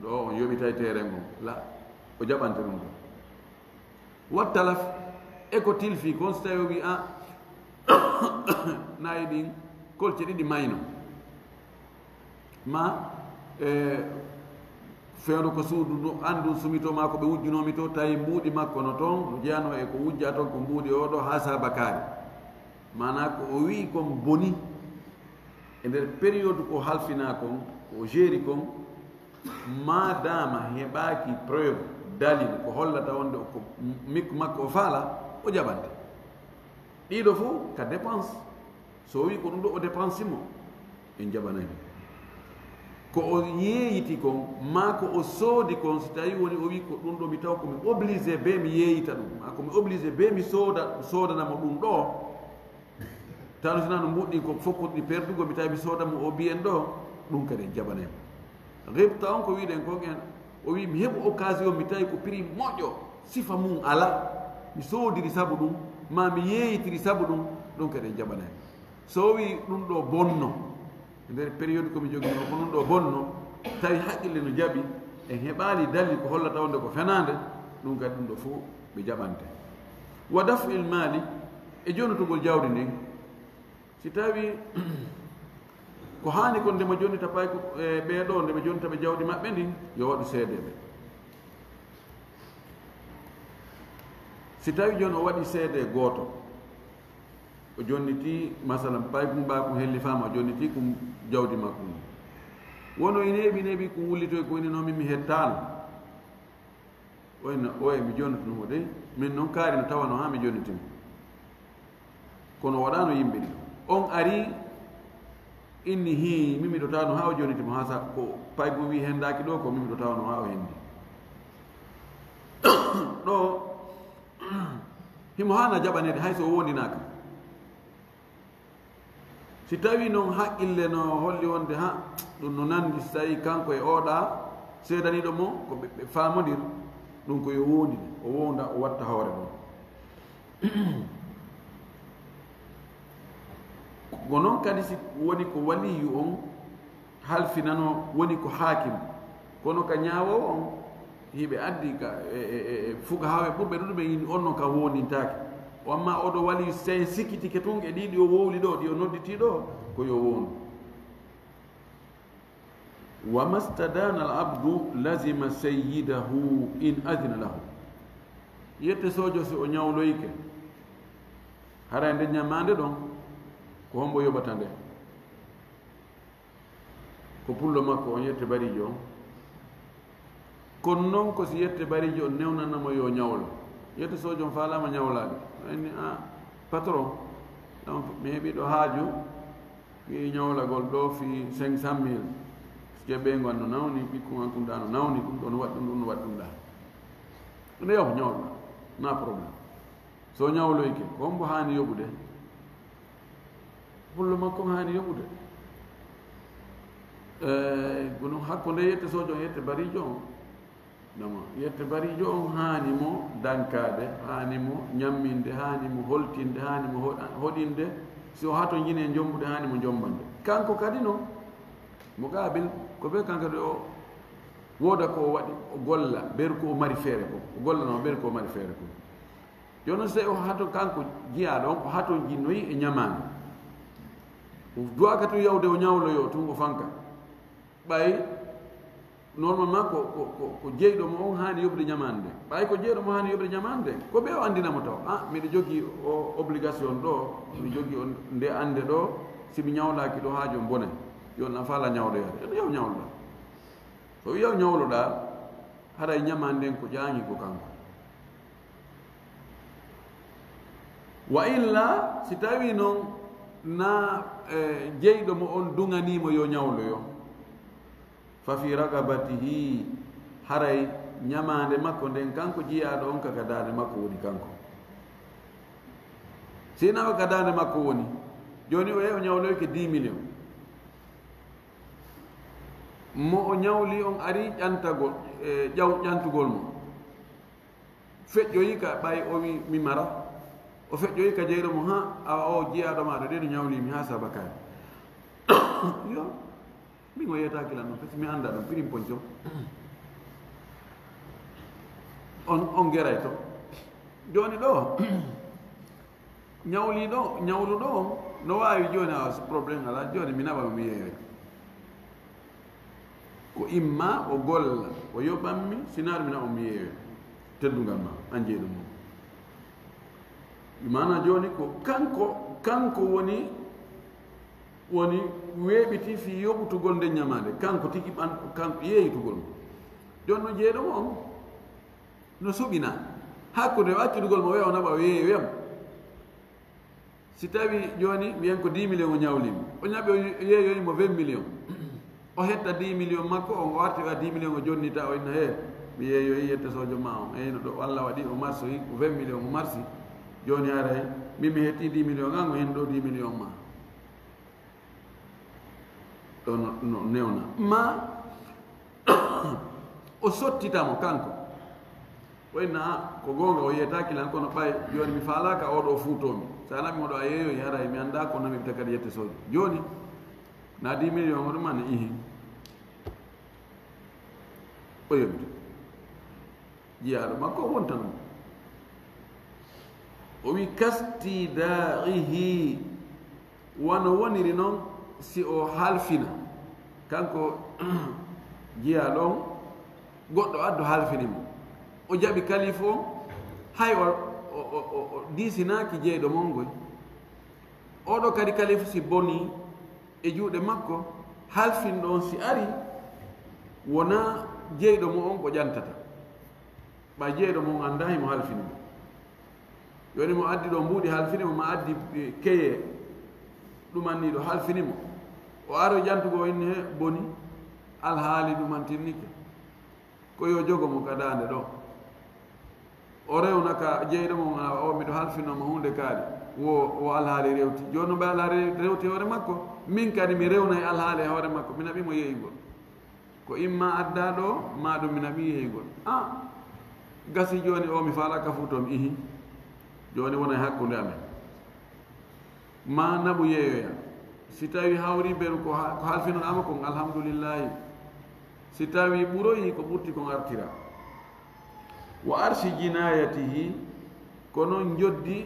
Speaker 1: ɗo on yoɓita e tere ngo la o jaɓante ɗum ɗo wattalaf e ko tilfi kon so tawi o wi nayi ɗin kolce ɗiɗi mayno ma fewno ko suudu ɗo andu sumitoma ko ɓe wujjunomi to tawi mbuuɗi makko no toon no jeyano e ko wujja toon ko mbuuɗi oɗo ha sabakari mana ko o wi kon boni e nder période ko halfina kon ko géri kon madama heɓaki preuve dalil ko hollata wonde ko mikko makko o faala o jaɓante ɗiɗo fof ka dépense so wi ko ɗum ɗo o dépense mo en jaɓanani ko o yeeyiti kon ma ko o soodi kon so tawi woni o wi ko ɗum ɗo mi taw komi obligé be mi yeeyita ɗum ma komi obligé be mi soodanamo ɗum ɗo tawno sina no mbuɗɗi ko fokkuɗi perdugo mi tawi mi soodamo o biyen ɗo ɗum kadi en jaɓanema ribta on ko wiɗen kon en o wi mi heɓu occasion mi tawi ko prix moƴƴo sifa mum ala mi soodiri sabu ɗum ma mi yeeyitiri sabu ɗum ɗum kadi en jaɓanema so wi ɗum ɗo bonno e nder période komi jogino ko ɗum ɗo bonno tawi haqqille no jaɓi en heɓali dalil ko hollata wonde ko fenade ɗum kadi ɗum ɗo fof ɓe jaɓante wa dafu il mali e jonotugol jawdi ndin si tawi ko hani kon ndema jonita pay ko ɓeeɗo ndema jonita ɓe jawdi maɓɓe ndin yo waɗu seedeɓe si tawi joni o waɗi seede gooto o jonniti masalan pay kum ɓa kum helli fama o jonniti kum jawdi makko ni wono ene heeɓi kum wullitoy ko ininomi mi hettano oye mi jonnitunomo dey min noon kaari no tawano ha mi jonnitimo kono waɗano yimɓe ɗi on ari inni hi mimi ɗo tawno ha o jonnitimo ha sa ko paygo wi hendaki ɗo ko mimi ɗo tawno ha o hendi ɗo himo hana jaɓanede hay so wondinaka si tawi noon haqqille no holli wonde ha ɗum no nandi so tawi kanko e oɗa seedaniɗo mo ko ɓe famodir ɗum ko yo wondide o wonda o watta hoore ɗon go noon kadi si woni ko waliyu on halfinano woni ko hakim kono ka ñaawowo on hiɓe addi ka fuga hawe ɓurɓe ɗuɗuɓe yin onno ka wondintake o amma oɗo waliyu sen sikkitike tun e ɗiɗi o wowli ɗo ɗi o nodditi ɗo ko yo wondu wama stadana al abdu lazima sayyidahu in adina lahu yette sojo si o ñawloyke hara nde ñamande ɗon ko hombo yoɓata nde ko pullo makko on yette barijo on kono noon ko si yette barijo on newnanamo yo ñawlo yette sojo on falama ñawlade anni a patron mi heeɓi ɗo haaju wi ñawlagol ɗo fi 500 000 jeɓɓego an no nawni ɓikku an kum ɗa no nawni ɗum ɗo no waɗ ɗum ɗum no waɗ ɗum ɗa ɗo yaw ñawlo na probléme so ñawloyke ko hombo hani yoɓude pullo makko hani yoɓude gono hakko nde yette sojo on yette barijo on dama yette barijo on hani mo dankade hani mo ñamminde hani mo holtinde hani mo hoɗinde si o hato jine jombude hani mo jombande kanko kadi noon mo gabil ko ɓe kanko de o wooda ko waɗi o golla ɓeru ko o mari feere ko o gollanao ɓeru ko o mari feere ko jooni so o hato kanko jiyaɗo on o hato jinnoyi e ñamande o duwaka tun yawde o ñawloyo tun o fanka ɓay normalement ko jeyɗo mo on hani yoɓde ñamande ɓay ko jeyɗo mo hani yoɓde ñamande ko ɓe o andinamo taw miɗo jogui o obligation ɗo miɗo jogui o nde ande ɗo simi ñawlaki ɗo haajo bone yon a faala ñawloyade eɗo yaw ñawloɗa so yaw ñawloɗa haɗa ñamanden ko ƴaŋi ko kanko wa illa si tawi noon na jeyɗo mo on duganimo yo ñawloyo fa fi ragabatihi haray ñamande makko nden kanko jiyaɗo on kaka dande makko woni kanko sinawa ka dande makko woni joni o yehi o ñawloyke 10 millions mo o ñawli on ari ƴantagol ƴantugol mo feƴƴoyi ka ɓay o wi mi mara o feƴƴoyi ka jeyɗo mo ha awa o jiyaɗo maɗo ɗeɗo ñawlimi ha sabakani yo min o yeyata kilan noon parce que mi anda ɗum pirim poñcom on geray to joni ɗo ñawli ɗo ñawlu ɗo no wawi joni a probléme ala joni mi naɓama mi yeeyoy ko imma o golla o yoɓanmi sinaɗo mi naɓa mi yeeyoy teddugal ma an jeyɗo mum mana joni ko kanko woni weeɓiti fi yoɓutugol nde ñamade kanko tigi kanko yeeyitugol mo joni no jeyɗo mo on no suɓina hakkude accudugol mo wewa naɓa weeyam si tawi joni wiyen ko 10 millions o ñawlimi o ñaɓi o yeeyoyimo 20 millions o hetta 10 millions makko o warti wa 10 millions o jonnita o inna he mi yeeyoyi yette sojo ma o eyno ɗo Allah waɗi o marsoyi ko 20 millions o marsi joni haray min mi hetti 10 millions an o hen ɗo 10 millions ma ɗo no newna ma o sottitamo kanko wayna ko gonga o yeyetaki lan kono ɓay joni mi falaka oɗo fuutomi sa naɓi moɗo a yeeyoyi haray mi anda ko nami ɓita kadi yette sojo joni na 10 millions o ɗum ane ihi o yoɓito jiyaɗo makko o wontanmo o wi kastidaihi wono woniri noon si o halfina kanko jiyaɗo on goɗɗo addo halfinimo o jaɓi kalif o hay o disinaki jeyɗo mon ngoy oɗo kadi kalif si boni e juuɗe makko halfinɗo on si ari wona jeyɗo mo on ko ƴantata ɓa jeyɗo mo on anda himo halfinimo yoni mo addi ɗo mbuuɗi halfinimo ma addi keye ɗumanniɗo halfinimo o aro ƴantugo inni he boni alhaali ɗumantinnike ko yo jogo mo ka dande ɗo o rewna ka jeyɗo mo o miɗo halfinoma hunde kaali wo alhaali rewti joni no ɓe alhaali rewti hoore makko min kadi mi rewna e alhaali e hoore makko mi naɓimo yeyigol ko imma adda ɗo ma ɗum mi naɓi yeyigol gasi joni o mi faalaka fu to mi ihi joni wona e hakkude amen ma naɓu yeeyoya si tawi hawri ɓen ko halfinanama kon alhamdoulillahi si tawi ɓuroyi ko ɓurti kon artira wa arsi jinayatihi kono joddi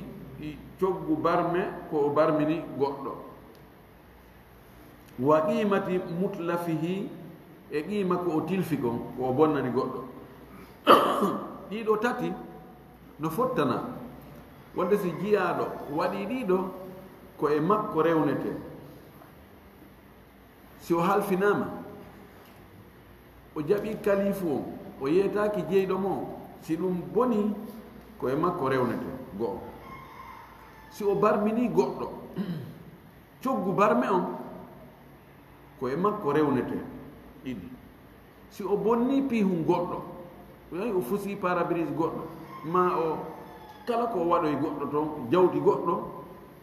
Speaker 1: coggu barme ko o barmini goɗɗo wa qimati mutlafihi e qima ko o tilfi kon ko o bonnani goɗɗo ɗiɗo tati no fottana wonde si jiyaɗo waɗi ɗiɗo ko e makko rewnete si o halfinama o jaɓi kalifu o o yeytaki jeyɗo mo si ɗum boni ko e makko rewnete go'o si o barmini goɗɗo coggu barme on ko e makko rewnete ɗiɗi si o bonni piihum goɗɗo o fusi parabrise goɗɗo ma o kala ko waɗoy goɗɗo toon jawdi goɗɗo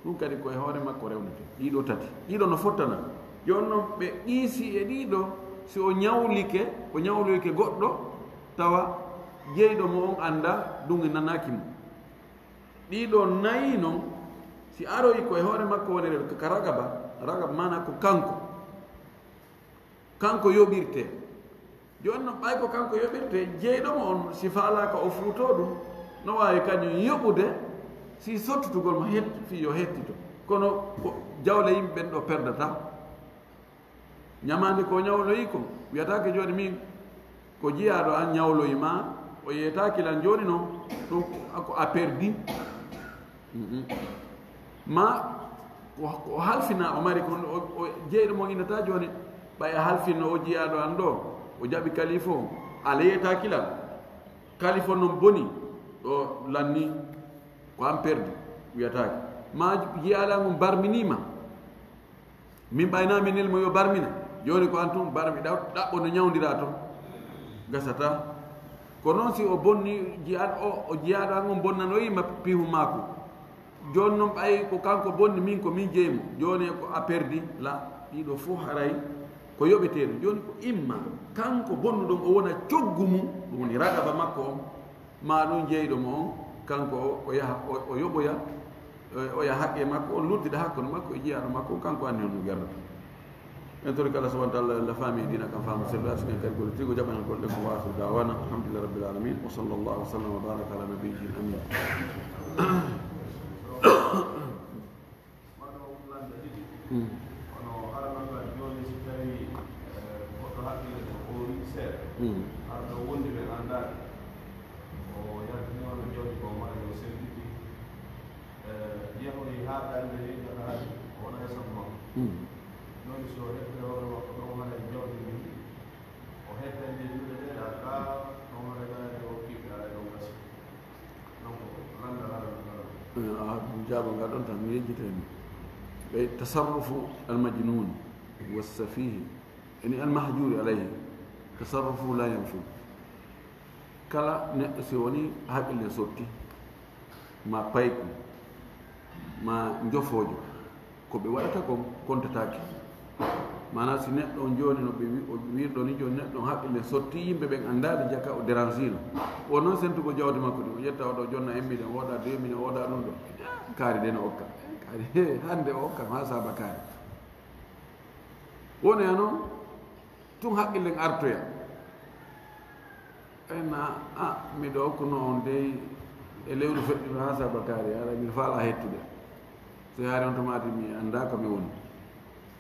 Speaker 1: ɗum kadi koye hoore makko rewnete ɗiɗo tati ɗiɗo no fottana joni noon ɓe qiisi e ɗiɗo si o ñawloyke goɗɗo tawa jeyɗo mo on anda ɗum e nanaki mo ɗiɗo nayi noon si aroyi koye hoore makko woni ka ragaba mana ko kanko yoɓirte joni noon ɓay ko kanko yoɓirte jeyɗo mo on si faalaka o fuuto ɗum no wawi kañum yoɓude si sottutugol mo fi yo hettito kono jawle yimɓe ɓen ɗo perdata ñamande ko ñawloyi ko wiyatake joni min ko jiyaɗo an ñawloyi ma o yeytaki lan joni noon ɗum ko a perdi ma o halfina o mari ko jeyɗo mo innata joni ɓay a halfinno o jiyaɗo an ɗo o jaɓi kalifo o ala yeytaki lan kalifo noon boni ɗo lanni ko an perdi wiyatake ma jiyaɗa mum barminima min ɓaynami nelmo yo barmina joni ko an tum barmi ɗaɓɓo no ñawdira toon gasata ko noon si o bonni o jiyaɗo an on bonnanoyima piihu mako joni noon ɓay ko kanko bonni min ko min jeymo joni ko a perdi la ɗiɗo fof haray ko yoɓeteɗo joni ko imma kanko bonnuɗon o wona coggu mum ɗum woni ragaba makko on ma ɗum jeyɗo mo on kanko o yaha o yoɓoya o yaha haqqe makko on luddida hakkude makko e jiyaɗo makko kanko anni on no gerdata en tori kala subhanahu wa ta'ala la fami dina kam famu sellu asken kadi gol tigo jaɓana golɗe ko wasu dawana alhamdulillah rabbil alamin wa sallallahu wa sallam wa baraka ala nabiyyin amin
Speaker 2: arɗo wondi ɓe andani o yaltinono joni ko maɗo senditi yahoyi ha ɗande hejata haali wona e sam makko noon so heɓde hoore makko ɗon haɗa e jawdi ndi o heddande juuɗe ɗe ɗa ka ɗon haɗa gaade o kiɓe ala ɗon gasi donc landa ala
Speaker 1: ɗum jaabo nga ɗon tan mi yejjitemi ɓe tasarrufu almajnun wassafihi yani almahjuri alayhi tasarrufu la yanfu kala neɗɗo si woni haqqille sotti ma payku ma jofojo ko ɓe waɗata kon kontatake mana si neɗɗo on joni no ɓe wirɗo ni joni neɗɗo on haqqille sotti yimɓe ɓen andaɓe jaka o dérangino o noon sentugo jawdi makko ɗi o ƴetta oɗo jonna 1 million woɗa 2 million woɗa ɗum ɗo kaari de no okka kaari hande o okkam ha saba kaari woni noon tun haqqillen artoya ayna miɗo okkuno on dey e lewru feƴƴuno ha sabakari ara min faala hettude so yaari on tomati mi anda ko mi woni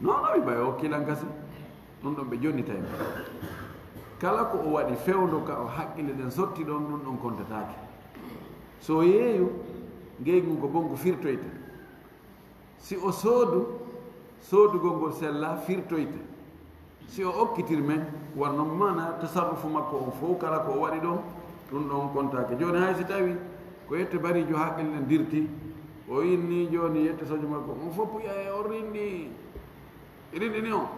Speaker 1: non no mi ɓay o kilan gasi ɗum ɗon ɓe jonnitaymi kala ko o waɗi fewdo ka o haqqille ɗen sotti ɗon ɗum ɗon kontatake so yeeyu ngeygu ko bongo firtoyte si o soodugol ngol sella firtoyte si o okkitir men wonno mana tasarrufu makko on fof kala ko o waɗi ɗon ɗum ɗon kontake joni hay si tawi ko yette barijo haqqille dirti o inni joni yette sojo makko on fof puƴa e o rindini o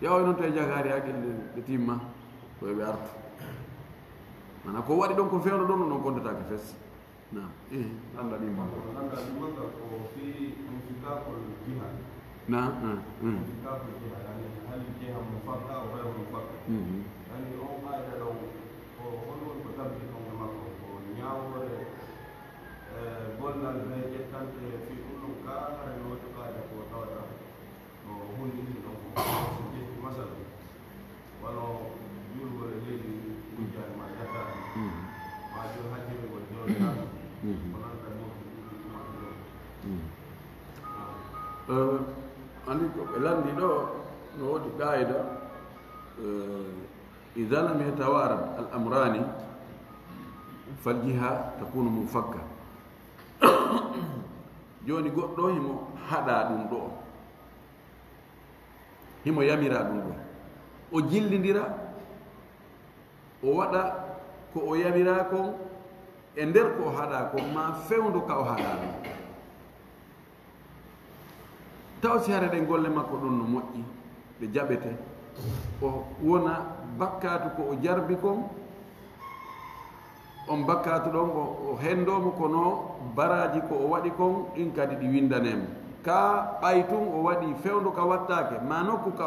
Speaker 1: yawoy noon to e jagari haqqille ɓe timma koyeɓe artu mana ko waɗi ɗon ko fewno ɗon ɗum ɗon kontatake fes نعم إيه الله لمن
Speaker 2: في انفكاك الجهة.
Speaker 1: نعم
Speaker 2: انفكاك الجهة يعني هل الجهة منفكة أو غير منفكة؟ يعني هو قاعدة لو هو بتبدي كم مكة ونياو قلنا البيت كانت في كل كار إنه تقاعدة وتودا وهو اللي مثلا ولو يقول الليل وجاء ما جاء ما جاء هجر والجول
Speaker 1: andi ko ɓe landi ɗo no woodi qaida ida lam yatawaran al amrani fal jiha takunu munfakka joni goɗɗo himo haɗa ɗum ɗo himo yamira ɗum ɗo o jillidira o waɗa ko o yamira kon e nder ko o haɗa kon ma fewndu ka o haɗa ɗum taw si hare ɗe golle makko ɗum no moƴƴi ɗe jaɓete o wona bakkatu ko o jarbi kon on bakkatu ɗon o hendomo kono baraji ko o waɗi kon ɗin kadi ɗi windanemo ka ɓay tun o waɗi fewndu ka wattake ma nokku ka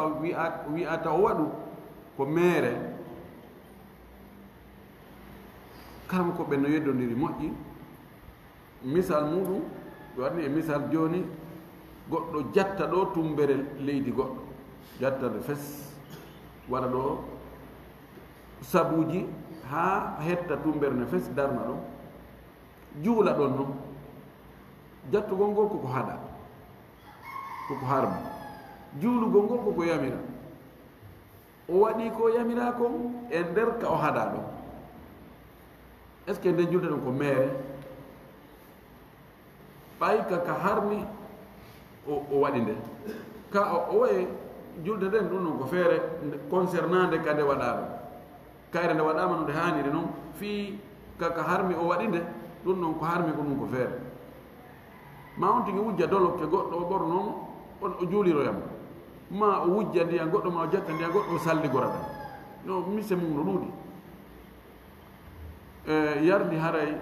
Speaker 1: wi'ata o waɗu ko mere kam ko ɓe no yeddodiri moƴƴi misal muɗum ɓe waɗni e misal joni goɗɗo jatta ɗo tumbere leydi goɗɗo jattade fes waɗa ɗo sabuji ha hetta tumbere ne fes darna ɗon juula ɗon noon jattugol ngol koko haɗa koko harma juulugol ngol koko yamira o waɗi ko yamira kon e nder ka o haɗa ɗon est ce que nde julde ɗon ko mere ɓay ka harmi o waɗi nde ka o waye julde nden ɗum noon ko feere concernant nde ka nde waɗaɗo kayre nde waɗama no nde hanniri noon fii kaka harmi o waɗi nde ɗum noon ko harmi ko ɗum ko feere ma on tigi wujja dolokke goɗɗo o ɓor noon on o juuliroyam ma o wujja ndiyan goɗɗo ma o jatta ndiyan goɗɗo o salligora ɗam no mise mum no ɗuuɗi yardi haray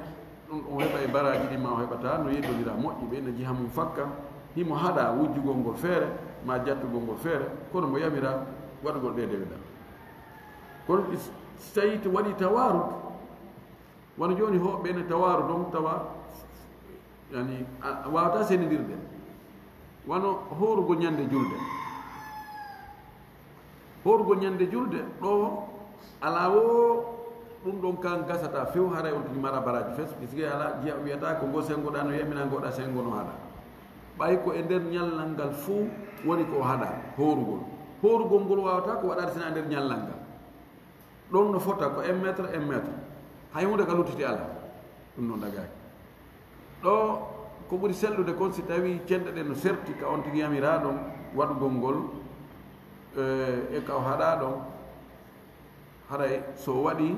Speaker 1: ɗum o heɓa e baraji ɗi ma o heɓata no yeddodira moƴƴi ɓe no jiha mum fakka himo haɗa wujjugol ngol feere ma jattugol ngol feere kono mo yamira waɗugol ɗe deweɗa kono so tawi to waɗi tawaru wona joni hoɓɓe ne tawaru ɗon tawa yani wawata senidirde wono horugo ñande julde horugo ñande julde ɗo ala wo ɗum ɗon kan gasata few haray on tigi mara baraji fes pisque ala jiya wiyata ko ngo sengoɗa no yamina ngoɗa sengo no haɗa ɓay ko e nder ñallal ngal fuu woni ko haɗa horugol horugol ngol wawata ko waɗade sina nder ñallal ngal ɗon no fota ko 1 métre 1 métre hay hunde ka luttiti ala ɗum noon dagaki ɗo ko ɓuri sellude kon si tawi cenɗe ɗe no serti ka on tigi yamira ɗon waɗugol ngol e ka o haɗa ɗon haɗay so waɗi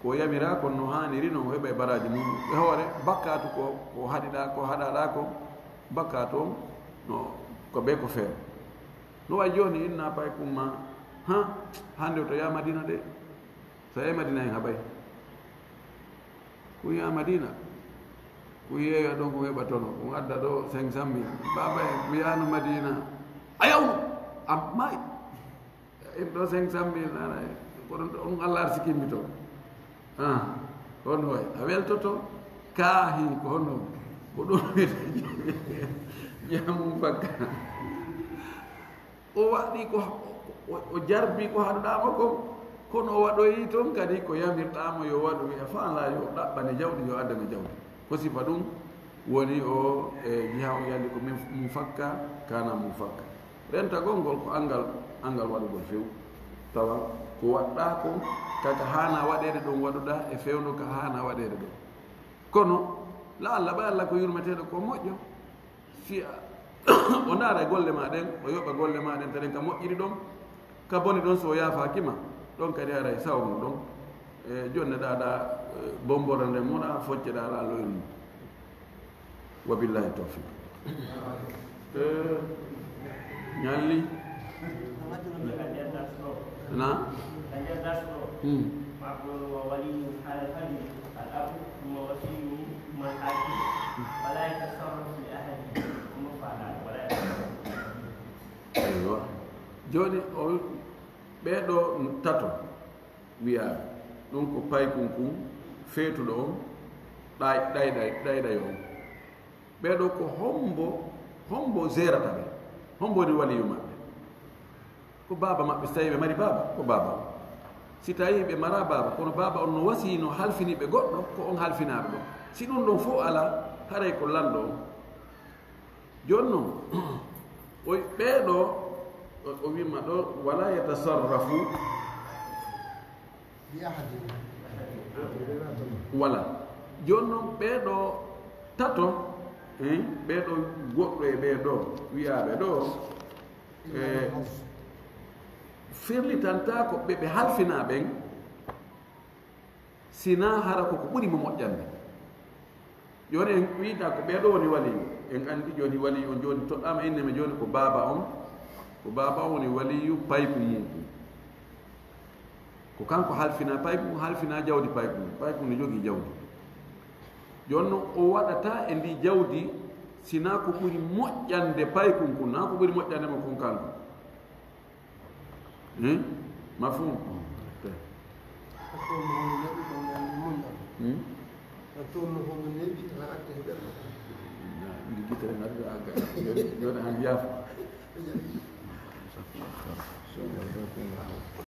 Speaker 1: ko yamira kon no haniri no heɓa e baraji mum e hoore bakkatu ko haɗiɗa ko haɗaɗa ko bakkatu on no ko ɓe ko feere no wayi joni inna pay kumma ha hande to ya madina de so yahi madina hen haɓay ko yiya madina ko yeeya ɗon ko heɓa tono ko adda ɗo 500 000 baba mi yano madina a yawno ammayi en ɗo 500 000 ana koɗon on allah arsikimmi to hono way a weltoto kaahi ko honno ko ɗum wiyete jamum bakka o waɗi ko o jarbi ko haɗuɗama ko kono o waɗoyi toon kadi ko yamirɗama yo waɗu wiya faala yo ɗaɓɓane jawɗi yo addane jawɗi ko sifa ɗum woni o e jiha o yalli ko mum fakka kana mum fakka renta gongol ko angal waɗugol few tawa ko waɗɗa ko kaka hana waɗede ɗum waɗuɗa e fewno ka hana waɗede ɗum kono la allah ɓa allah ko yurmeteɗo ko moƴƴo si o ndaara e golle maɗen o yoɓa golle maɗen taɗen ka moƴƴiri ɗon ka boni ɗon so o yaafakima ɗon kadi aray sawmu ɗon e joni ɗaɗa bombore nde muɗa focceɗa ala loyol mum wa billahi tawfiq ñalli na
Speaker 3: الأب ووصيه من حاكم ولا يتصرف لأحد مفعلا ولا يتصرف.
Speaker 1: أيوة joni o ɓeɗo tato wiya ɗum ko paykun kum feetuɗo on ɗayɗay on ɓeɗo ko hombo gérata ɓe hombo woni waliyu maɓɓe ko baba maɓɓe so tawi ɓe mari baba ko baba o si tawi ɓe mara baba kono baba on no wasi no halfiniɓe goɗɗo ko on halfinaɓe ɗon si ɗum ɗon fof ala haray ko lanɗo on joni noon o ɓeɗo o wima ɗo wala yatasarrafu wala joni noon ɓeɗo tato ɓeɗo goɗɗo e ɓeɗo wiyaɓe ɗo firlitanta ko ɓe halfina ɓen sina hara koko ɓuri mo moƴƴande joni en wiita ko ɓeɗo woni waliyu en andi joni waliyu on joni toɗɗama inneme joni ko baba on woni waliyu paypu mum ko kanko halfina paypu halfina jawdi paypu ne jogui jawdi joni noon o waɗata e ndi jawdi sina ko ɓuri moƴƴande paykun kun na ko ɓuri moƴƴande mo kon kanko mafhum gitere ngadde aga joni han yaafo